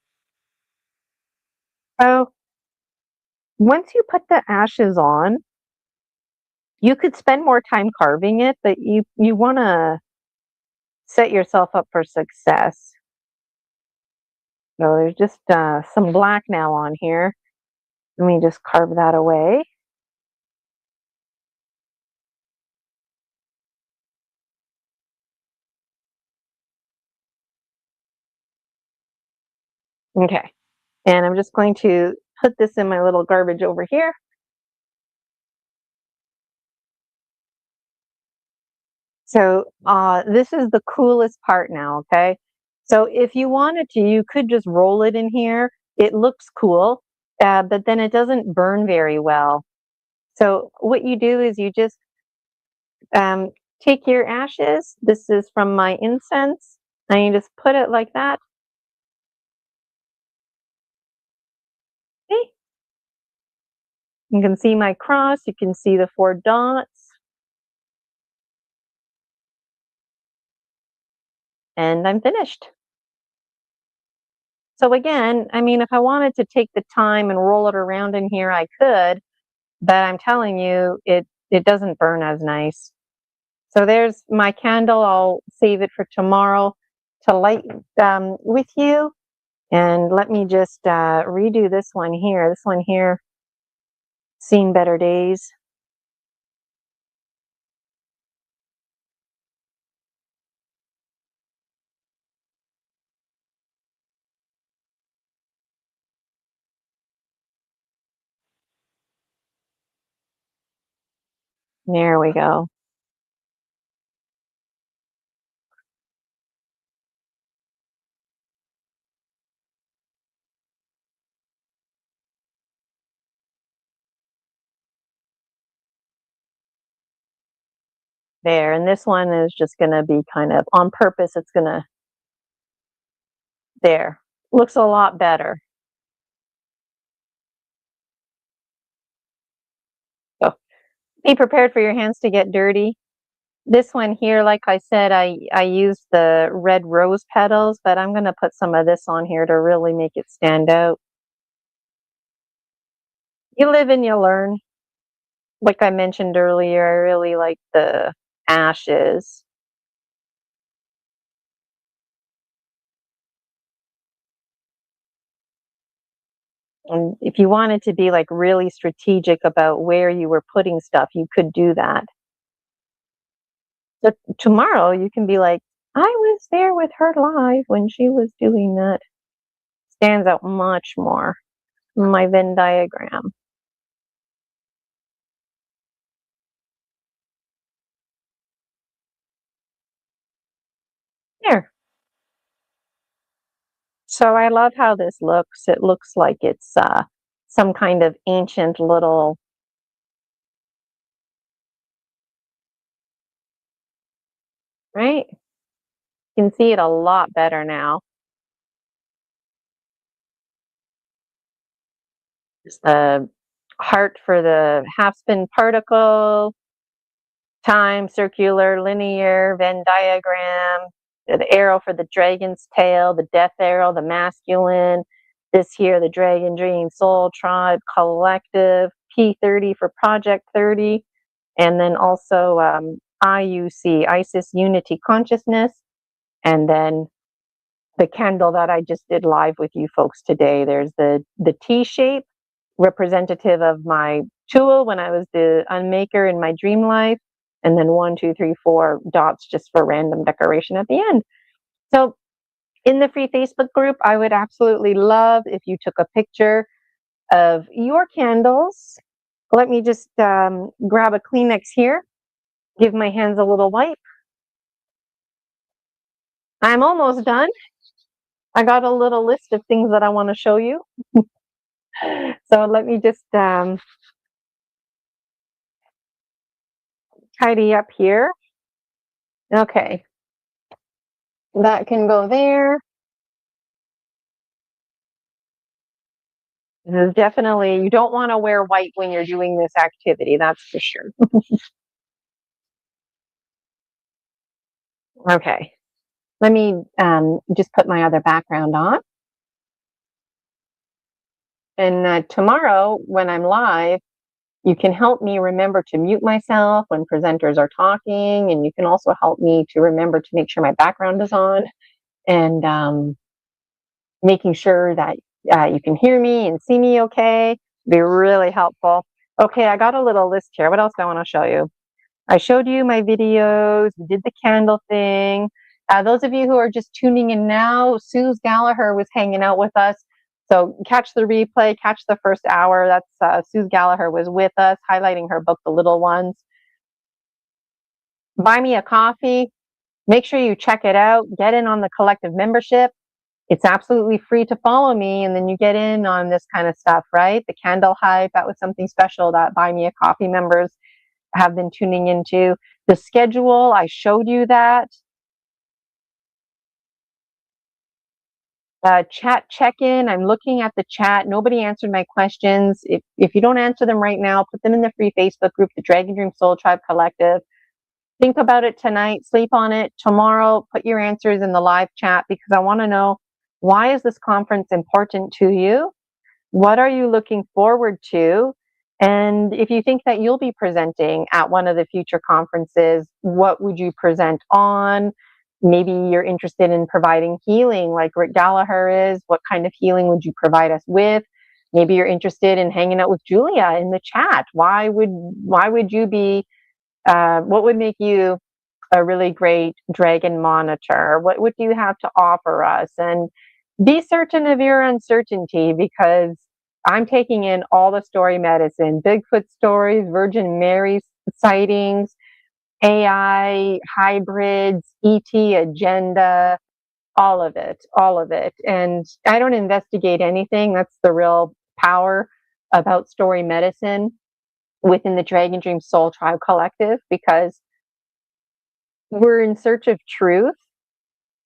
S1: So once you put the ashes on, you could spend more time carving it, but you want to set yourself up for success. So there's just some black now on here. Let me just carve that away. Okay. And I'm just going to put this in my little garbage over here. So this is the coolest part now, okay? So if you wanted to, you could just roll it in here. It looks cool, but then it doesn't burn very well. So what you do is you just um, take your ashes. This is from my incense, and you just put it like that. Okay. You can see my cross. You can see the four dots. And I'm finished. So again, I mean, if I wanted to take the time and roll it around in here, I could, but I'm telling you, it doesn't burn as nice. So there's my candle. I'll save it for tomorrow to light with you. And let me just redo this one here. This one here, seen better days. There we go. There. And this one is just going to be kind of on purpose. It's going to, there. Looks a lot better. So be prepared for your hands to get dirty. This one here, like I said, I used the red rose petals, but I'm going to put some of this on here to really make it stand out. You live and you learn. Like I mentioned earlier, I really like the ashes. And if you wanted to be like really strategic about where you were putting stuff, you could do that. So tomorrow you can be like, I was there with her live when she was doing that. Stands out much more in my Venn diagram. There. So I love how this looks. It looks like it's some kind of ancient little, right? You can see it a lot better now. It's the heart for the half spin particle, time, circular, linear, Venn diagram, the arrow for the dragon's tail, the death arrow, the masculine, this here, the dragon dream, soul, tribe, collective, P30 for project 30, and then also IUC, Isis Unity Consciousness, and then the candle that I just did live with you folks today. There's the T shape, representative of my tool when I was the unmaker in my dream life, and then 1, 2, 3, 4 dots just for random decoration at the end. So in the free Facebook group, I would absolutely love if you took a picture of your candles. Let me just grab a Kleenex here, give my hands a little wipe. I'm almost done. I got a little list of things that I want to show you. So let me just tidy up here. Okay. That can go there. This is definitely, you don't want to wear white when you're doing this activity, that's for sure. Okay. Let me just put my other background on. And tomorrow, when I'm live, you can help me remember to mute myself when presenters are talking, and you can also help me to remember to make sure my background is on, and making sure that you can hear me and see me okay. Be really helpful. Okay, I got a little list here. What else do I want to show you? I showed you my videos. We did the candle thing. Those of you who are just tuning in now, Suz Gallaher was hanging out with us. So catch the replay, catch the first hour. That's Suz Gallaher was with us, highlighting her book, The Little Ones. Buy me a coffee. Make sure you check it out. Get in on the collective membership. It's absolutely free to follow me, and then you get in on this kind of stuff, right? The candle hype, that was something special that Buy Me a Coffee members have been tuning into. The schedule, I showed you that. Chat check-in, I'm looking at the chat. Nobody answered my questions. If you don't answer them right now, put them in the free Facebook group, the Dragon Dream Soul Tribe Collective. Think about it tonight, sleep on it. Tomorrow, put your answers in the live chat, because I want to know Why is this conference important to you? What are you looking forward to? And if you think that you'll be presenting at one of the future conferences, what would you present on? Maybe you're interested in providing healing like Rick Gallagher is. What kind of healing would you provide us with? Maybe you're interested in hanging out with Julia in the chat. Why would you be what would make you a really great dragon monitor? What do you have to offer us? And be certain of your uncertainty, because I'm taking in all the story medicine, Bigfoot stories, Virgin Mary sightings, AI, hybrids, ET agenda, all of it, all of it. And I don't investigate anything. That's the real power about story medicine within the Dragon Dream Soul Tribe Collective, because we're in search of truth,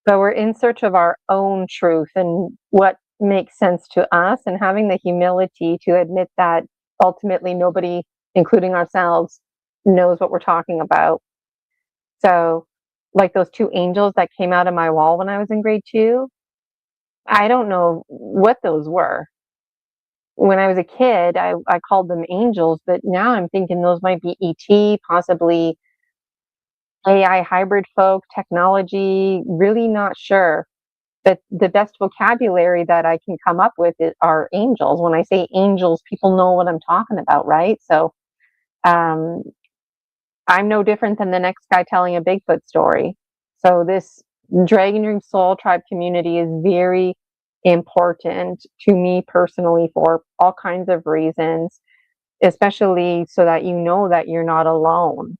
S1: but we're in search of our own truth and what makes sense to us, and having the humility to admit that ultimately nobody, including ourselves, knows what we're talking about. So, like those two angels that came out of my wall when I was in grade 2, I don't know what those were. When I was a kid, I called them angels, but now I'm thinking those might be ET, possibly AI hybrid folk, technology, really not sure. But the best vocabulary that I can come up with are angels. When I say angels, people know what I'm talking about, right? So um, I'm no different than the next guy telling a Bigfoot story. So this Dragon Dream Soul Tribe community is very important to me personally for all kinds of reasons, especially so that you know that you're not alone.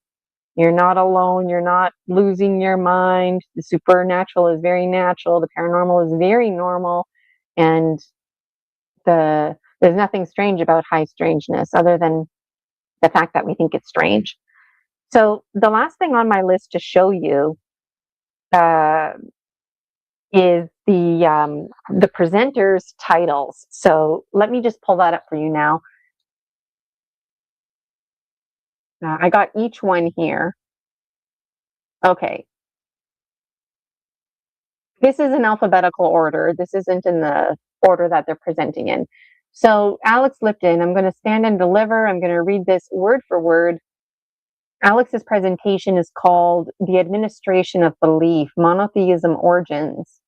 S1: You're not alone. You're not losing your mind. The supernatural is very natural. The paranormal is very normal. And there's nothing strange about high strangeness other than the fact that we think it's strange. So the last thing on my list to show you uh, is the presenters' titles. So let me just pull that up for you now. I got each one here. Okay. This is in alphabetical order. This isn't in the order that they're presenting in. So Alex Lipton, I'm going to stand and deliver. I'm going to read this word for word. Alex's presentation is called The Administration of Belief, Monotheism Origins.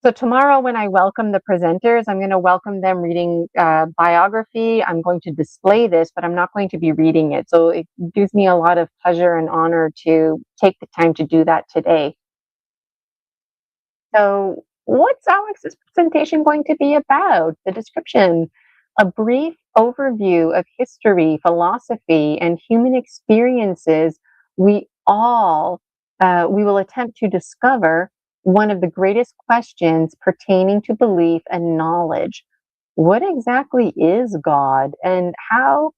S1: So tomorrow when I welcome the presenters, I'm going to welcome them reading biography. I'm going to display this, but I'm not going to be reading it. So it gives me a lot of pleasure and honor to take the time to do that today. So, what's Alex's presentation going to be about? The description: a brief overview of history, philosophy, and human experiences. We will attempt to discover one of the greatest questions pertaining to belief and knowledge. What exactly is God, and how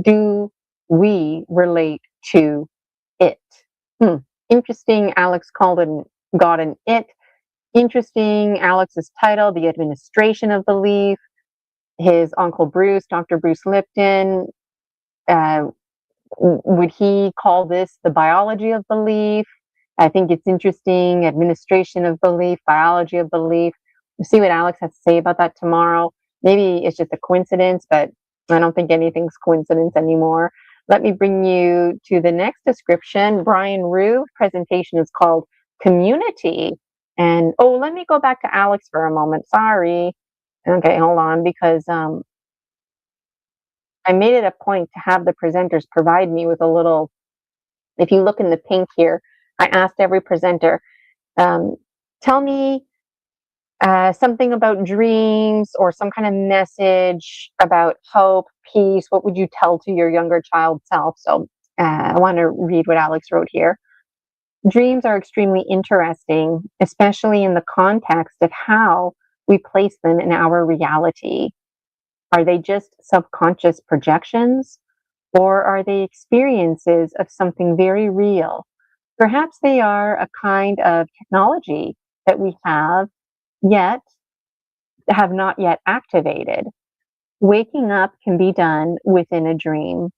S1: do we relate to it? Interesting. Alex called it God and it. Interesting. Alex's title, The Administration of Belief. His uncle Bruce, Dr. Bruce Lipton, uh, would he call this the biology of belief? I think it's interesting. Administration of belief, biology of belief. We'll see what Alex has to say about that tomorrow. Maybe it's just a coincidence, but I don't think anything's coincidence anymore. Let me bring you to the next description. Brian Rue presentation is called Community. And let me go back to Alex for a moment. Sorry. Okay, hold on, because I made it a point to have the presenters provide me with a little. If you look in the pink here, I asked every presenter, tell me something about dreams or some kind of message about hope, peace. What would you tell to your younger child self? So I want to read what Alex wrote here. Dreams are extremely interesting, especially in the context of how we place them in our reality. Are they just subconscious projections, or are they experiences of something very real? Perhaps they are a kind of technology that we yet have not yet activated. Waking up can be done within a dream.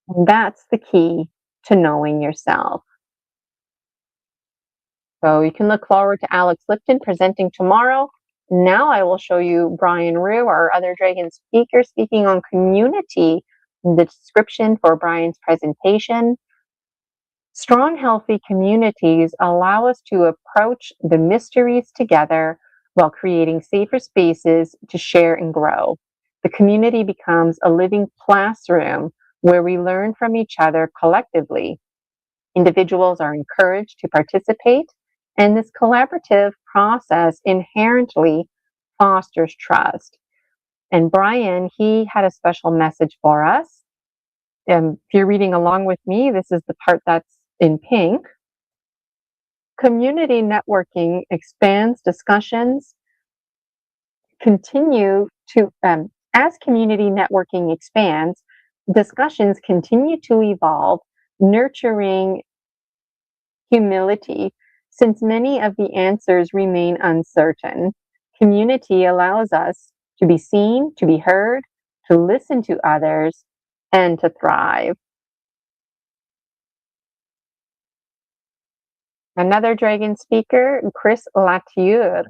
S1: And that's the key to knowing yourself. So you can look forward to Alex Lipton presenting tomorrow. Now I will show you Brian Rue, our other dragon speaker, speaking on community. The description for Brian's presentation. Strong, healthy communities allow us to approach the mysteries together while creating safer spaces to share and grow. The community becomes a living classroom where we learn from each other collectively. Individuals are encouraged to participate, and this collaborative process inherently fosters trust. And Brian, he had a special message for us. If you're reading along with me, this is the part that's in pink. Community networking expands discussions, continue to, as community networking expands, discussions continue to evolve, nurturing humility, since many of the answers remain uncertain. Community allows us to be seen, to be heard, to listen to others, and to thrive. Another dragon speaker, Chris Latour.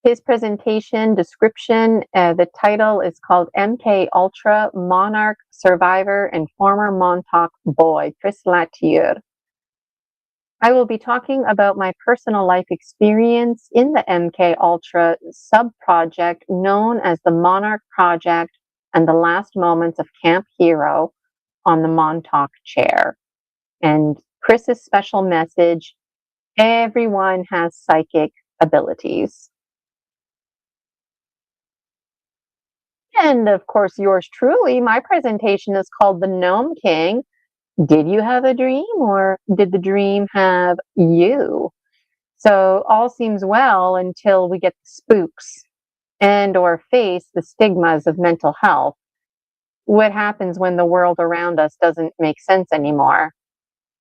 S1: His presentation description, the title is called MK Ultra Monarch Survivor and Former Montauk Boy, Chris Latour. I will be talking about my personal life experience in the MK Ultra sub-project known as the Monarch Project and the last moments of Camp Hero on the Montauk chair. And Chris's special message, everyone has psychic abilities. And of course, yours truly, my presentation is called The Gnome King. Did you have a dream, or did the dream have you? So all seems well until we get the spooks and or face the stigmas of mental health. What happens when the world around us doesn't make sense anymore?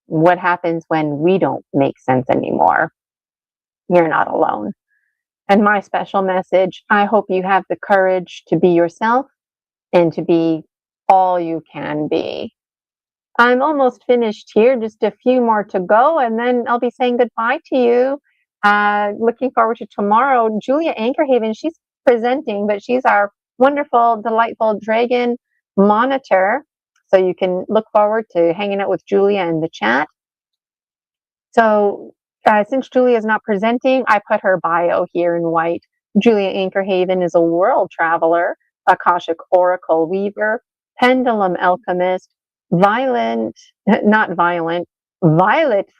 S1: What happens when we don't make sense anymore? You're not alone. And my special message, I hope you have the courage to be yourself and to be all you can be. I'm almost finished here, just a few more to go, and then I'll be saying goodbye to you. Looking forward to tomorrow. Julia Ankerhaven, she's presenting, but she's our wonderful, delightful dragon monitor. So you can look forward to hanging out with Julia in the chat. So since Julia is not presenting, I put her bio here in white. Julia Ankerhaven is a world traveler, Akashic Oracle weaver, pendulum alchemist, violet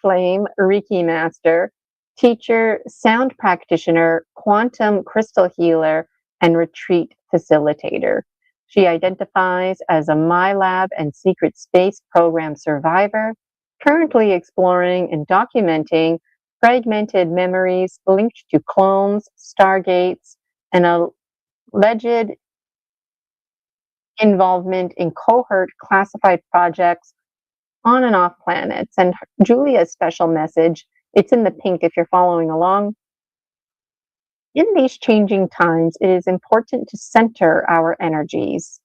S1: flame Reiki master, teacher, sound practitioner, quantum crystal healer, and retreat facilitator. She identifies as a MyLab and Secret Space program survivor, currently exploring and documenting fragmented memories linked to clones, stargates, and alleged involvement in cohort classified projects on and off planets. And Julia's special message, it's in the pink if you're following along. In these changing times, it is important to center our energies,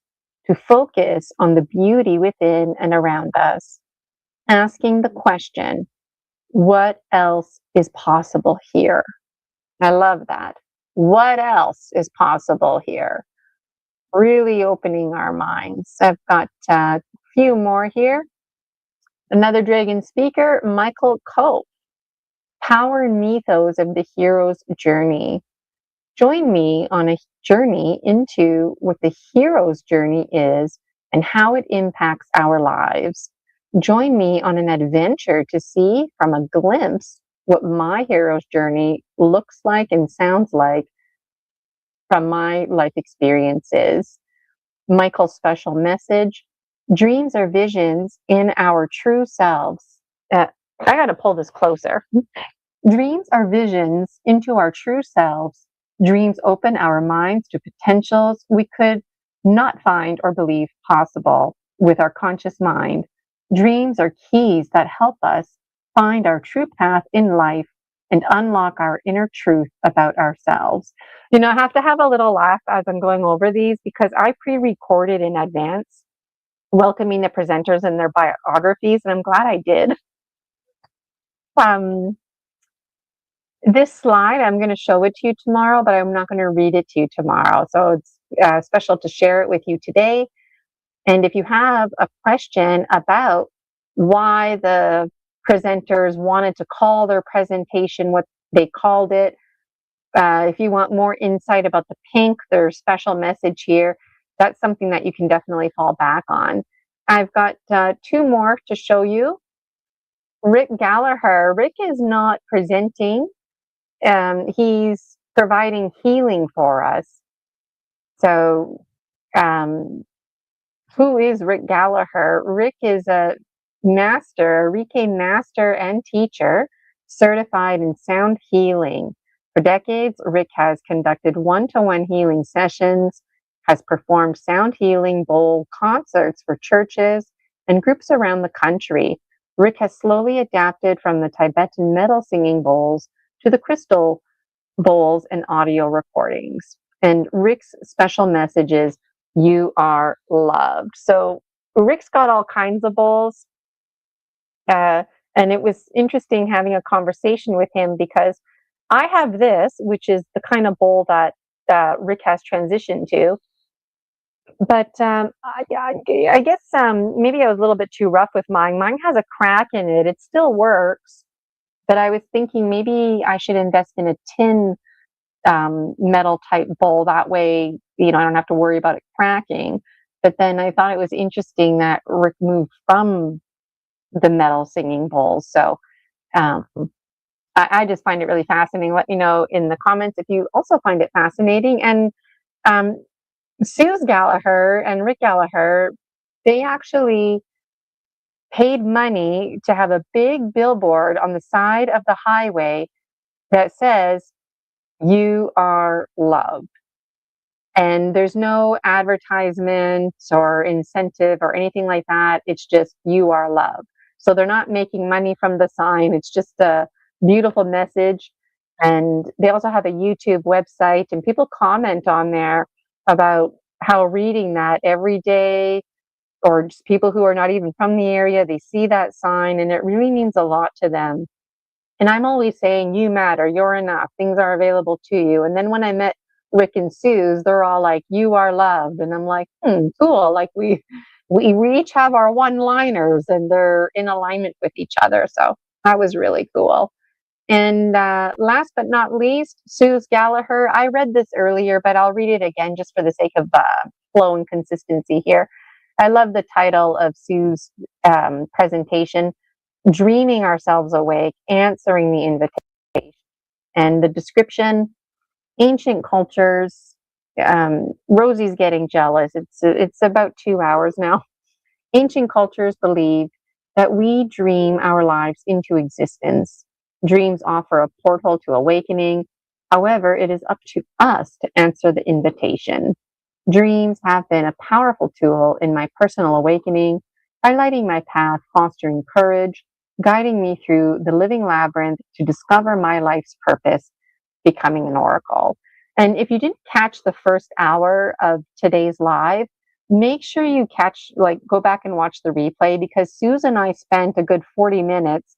S1: to focus on the beauty within and around us, asking the question, what else is possible here? I love that. What else is possible here? Really opening our minds. I've got a few more here. Another dragon speaker, Michael Cope. Power and mythos of the hero's journey. Join me on a journey into what the hero's journey is and how it impacts our lives. Join me on an adventure to see from a glimpse what my hero's journey looks like and sounds like from my life experiences. Michael's special message, dreams are visions in our true selves. I got to pull this closer. Dreams are visions into our true selves. Dreams open our minds to potentials we could not find or believe possible with our conscious mind. Dreams are keys that help us find our true path in life and unlock our inner truth about ourselves. You know, I have to have a little laugh as I'm going over these because I pre-recorded in advance welcoming the presenters and their biographies, and I'm glad I did. This slide, I'm going to show it to you tomorrow, but I'm not going to read it to you tomorrow. So it's special to share it with you today. And if you have a question about why the presenters wanted to call their presentation what they called it, if you want more insight about the pink, their special message here, that's something that you can definitely fall back on. I've got two more to show you. Rick Gallaher. Rick is not presenting. He's providing healing for us. So, who is Rick Gallaher? Rick is a master, a Reiki master and teacher, certified in sound healing. For decades, Rick has conducted one-to-one healing sessions, has performed sound healing bowl concerts for churches and groups around the country. Rick has slowly adapted from the Tibetan metal singing bowls to the crystal bowls and audio recordings. And Rick's special message is, you are loved. So Rick's got all kinds of bowls. And it was interesting having a conversation with him because I have this, which is the kind of bowl that Rick has transitioned to. But I guess maybe I was a little bit too rough with mine. Mine has a crack in it. It still works. But I was thinking maybe I should invest in a tin metal type bowl. That way, I don't have to worry about it cracking. But then I thought it was interesting that Rick moved from the metal singing bowls. So I just find it really fascinating. Let me know in the comments if you also find it fascinating. And Suz Gallaher and Rick Gallaher, they actually paid money to have a big billboard on the side of the highway that says, "You are loved." And there's no advertisement or incentive or anything like that. It's just, you are loved. So they're not making money from the sign. It's just a beautiful message. And they also have a YouTube website, and people comment on there about how reading that every day, or just people who are not even from the area, they see that sign and it really means a lot to them. And I'm always saying, you matter, you're enough, things are available to you. And then when I met Rick and Suz, they're all like, you are loved. And I'm like, cool. Like we each have our one-liners and they're in alignment with each other. So that was really cool. And last but not least, Suz Gallaher. I read this earlier, but I'll read it again just for the sake of flow and consistency here. I love the title of Suz's presentation, Dreaming Ourselves Awake, Answering the Invitation. And the description, ancient cultures, Rosie's getting jealous. It's about 2 hours now. Ancient cultures believed that we dream our lives into existence. Dreams offer a portal to awakening. However, it is up to us to answer the invitation. Dreams have been a powerful tool in my personal awakening, highlighting my path, fostering courage, guiding me through the living labyrinth to discover my life's purpose, becoming an oracle. And if you didn't catch the first hour of today's live, make sure you go back and watch the replay, because Suz and I spent a good 40 minutes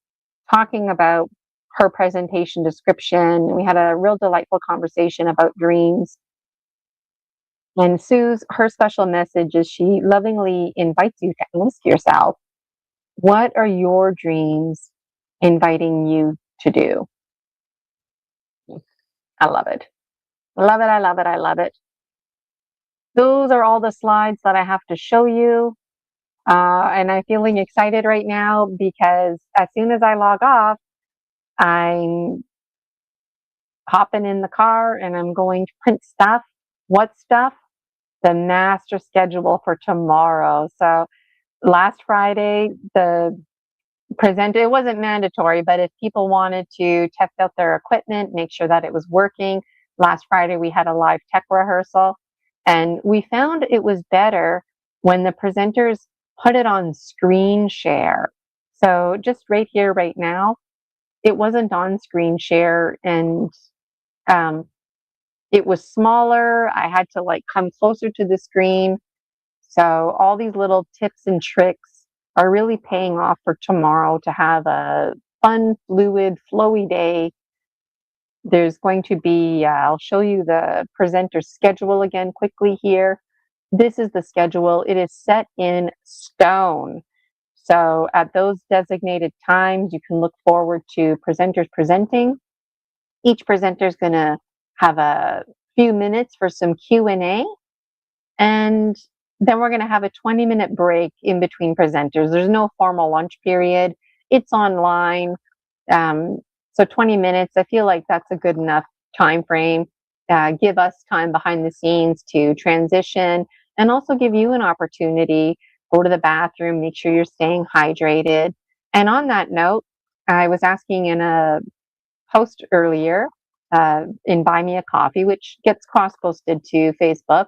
S1: talking about her presentation description. We had a real delightful conversation about dreams. And Suz, her special message is she lovingly invites you to ask yourself, what are your dreams inviting you to do? I love it. I love it. I love it. I love it. Those are all the slides that I have to show you. And I'm feeling excited right now because as soon as I log off, I'm hopping in the car and I'm going to print stuff. What stuff? The master schedule for tomorrow. So last Friday, the presenter, it wasn't mandatory, but if people wanted to test out their equipment, make sure that it was working. Last Friday, we had a live tech rehearsal, and we found it was better when the presenters put it on screen share. So just right here, right now, it wasn't on screen share, and it was smaller. I had to come closer to the screen. So all these little tips and tricks are really paying off for tomorrow to have a fun, fluid, flowy day. There's going to be, I'll show you the presenter schedule again quickly here. This is the schedule. It is set in stone. So at those designated times, you can look forward to presenters presenting. Each presenter is going to have a few minutes for some Q&A, and then we're going to have a 20-minute break in between presenters. There's no formal lunch period. It's online. So 20 minutes, I feel like that's a good enough time frame. Give us time behind the scenes to transition, and also give you an opportunity, go to the bathroom, make sure you're staying hydrated. And on that note, I was asking in a post earlier in Buy Me a Coffee, which gets cross-posted to Facebook,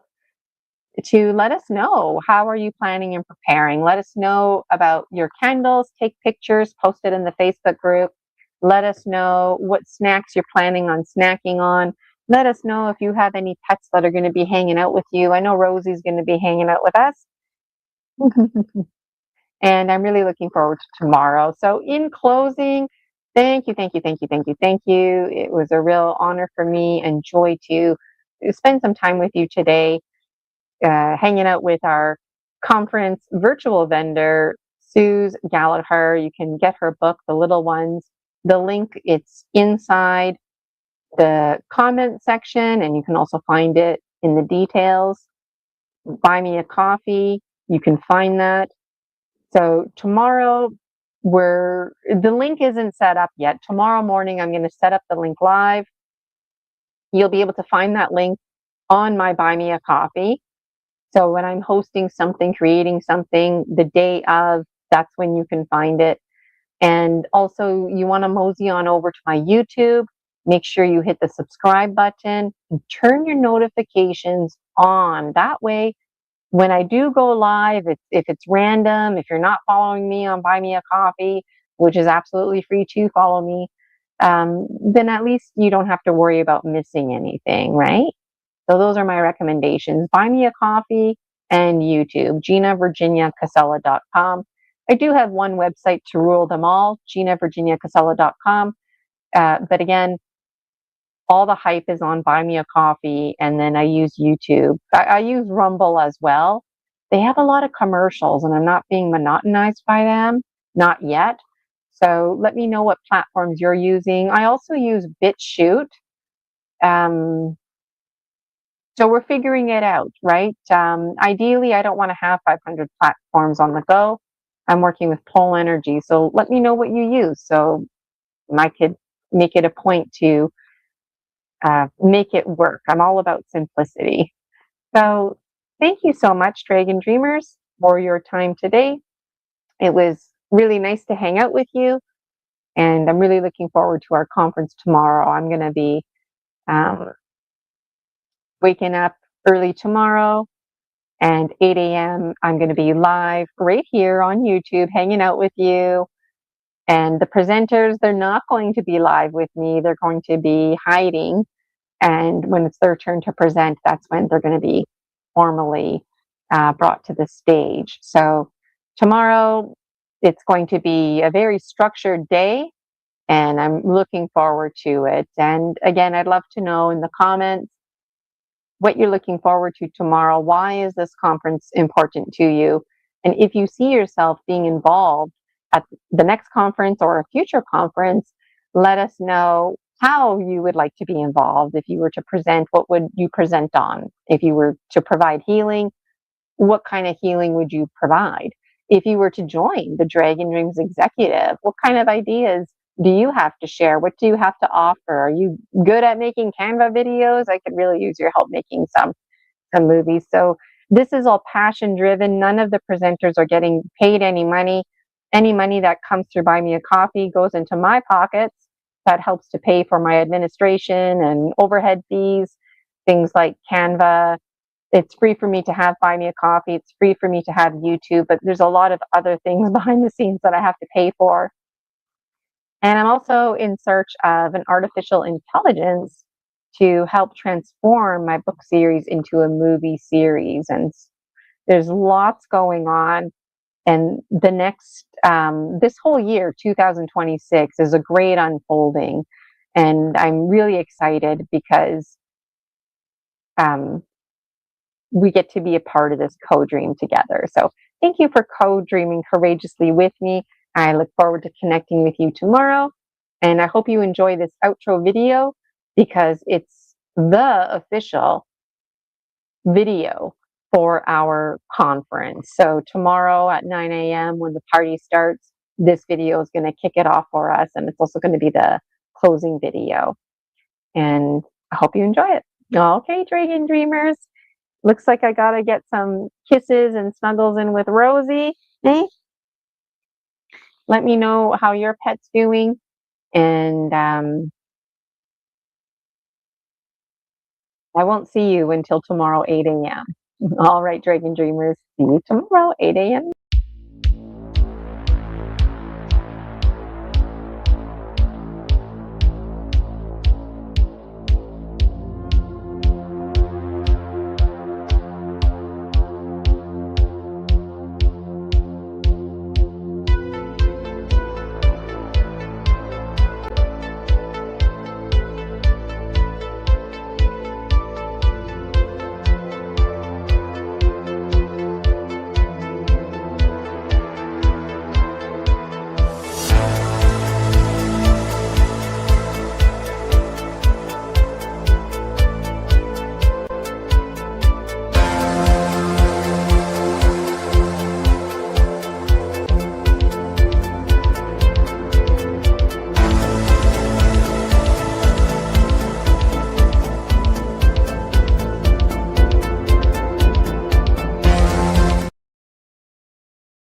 S1: to let us know, how are you planning and preparing? Let us know about your candles, take pictures, post it in the Facebook group. Let us know what snacks you're planning on snacking on. Let us know if you have any pets that are going to be hanging out with you. I know Rosie's going to be hanging out with us. And I'm really looking forward to tomorrow. So in closing, thank you, thank you, thank you, thank you, thank you. It was a real honor for me and joy to spend some time with you today, hanging out with our conference virtual vendor, Suz Gallaher. You can get her book, The Little Ones. The link, it's inside the comment section, and you can also find it in the details. Buy Me a Coffee, you can find that. So tomorrow, the link isn't set up yet. Tomorrow morning, I'm going to set up the link live. You'll be able to find that link on my Buy Me a Coffee. So when I'm hosting something, creating something, the day of, that's when you can find it. And also, you want to mosey on over to my YouTube. Make sure you hit the subscribe button and turn your notifications on. That way, when I do go live, if it's random, if you're not following me on Buy Me a Coffee, which is absolutely free to follow me, then at least you don't have to worry about missing anything, right? So those are my recommendations. Buy Me a Coffee and YouTube, GinaVirginiaCasella.com. I do have one website to rule them all, GinaVirginiaCasella.com. But again, all the hype is on Buy Me a Coffee, and then I use YouTube. I use Rumble as well. They have a lot of commercials, and I'm not being monotonized by them, not yet. So let me know what platforms you're using. I also use BitChute. So we're figuring it out, right? Ideally, I don't want to have 500 platforms on the go. I'm working with Pole Energy. So let me know what you use, so I could make it a point to make it work. I'm all about simplicity. So thank you so much, Dragon Dreamers, for your time today. It was really nice to hang out with you, and I'm really looking forward to our conference tomorrow. I'm going to be waking up early tomorrow, and 8 a.m. I'm going to be live right here on YouTube, hanging out with you. And the presenters, they're not going to be live with me. They're going to be hiding. And when it's their turn to present, that's when they're going to be formally brought to the stage. So tomorrow, it's going to be a very structured day, and I'm looking forward to it. And again, I'd love to know in the comments what you're looking forward to tomorrow. Why is this conference important to you? And if you see yourself being involved at the next conference or a future conference, let us know how you would like to be involved. If you were to present, what would you present on? If you were to provide healing, what kind of healing would you provide? If you were to join the Dragon Dreams Executive, what kind of ideas do you have to share? What do you have to offer? Are you good at making Canva videos? I could really use your help making some movies. So this is all passion driven. None of the presenters are getting paid any money. Any money that comes through Buy Me a Coffee goes into my pockets. That helps to pay for my administration and overhead fees, things like Canva. It's free for me to have Buy Me a Coffee. It's free for me to have YouTube, but there's a lot of other things behind the scenes that I have to pay for. And I'm also in search of an artificial intelligence to help transform my book series into a movie series. And there's lots going on. And the next, this whole year, 2026, is a great unfolding. And I'm really excited because we get to be a part of this co-dream together. So thank you for co-dreaming courageously with me. I look forward to connecting with you tomorrow. And I hope you enjoy this outro video because it's the official video for our conference. So tomorrow at 9 a.m. when the party starts, this video is going to kick it off for us. And it's also going to be the closing video. And I hope you enjoy it. Okay, Dragon Dreamers. Looks like I gotta get some kisses and snuggles in with Rosie. Eh? Let me know how your pet's doing. And I won't see you until tomorrow, 8 a.m. All right, Dragon Dreamers. See you tomorrow, 8 a.m.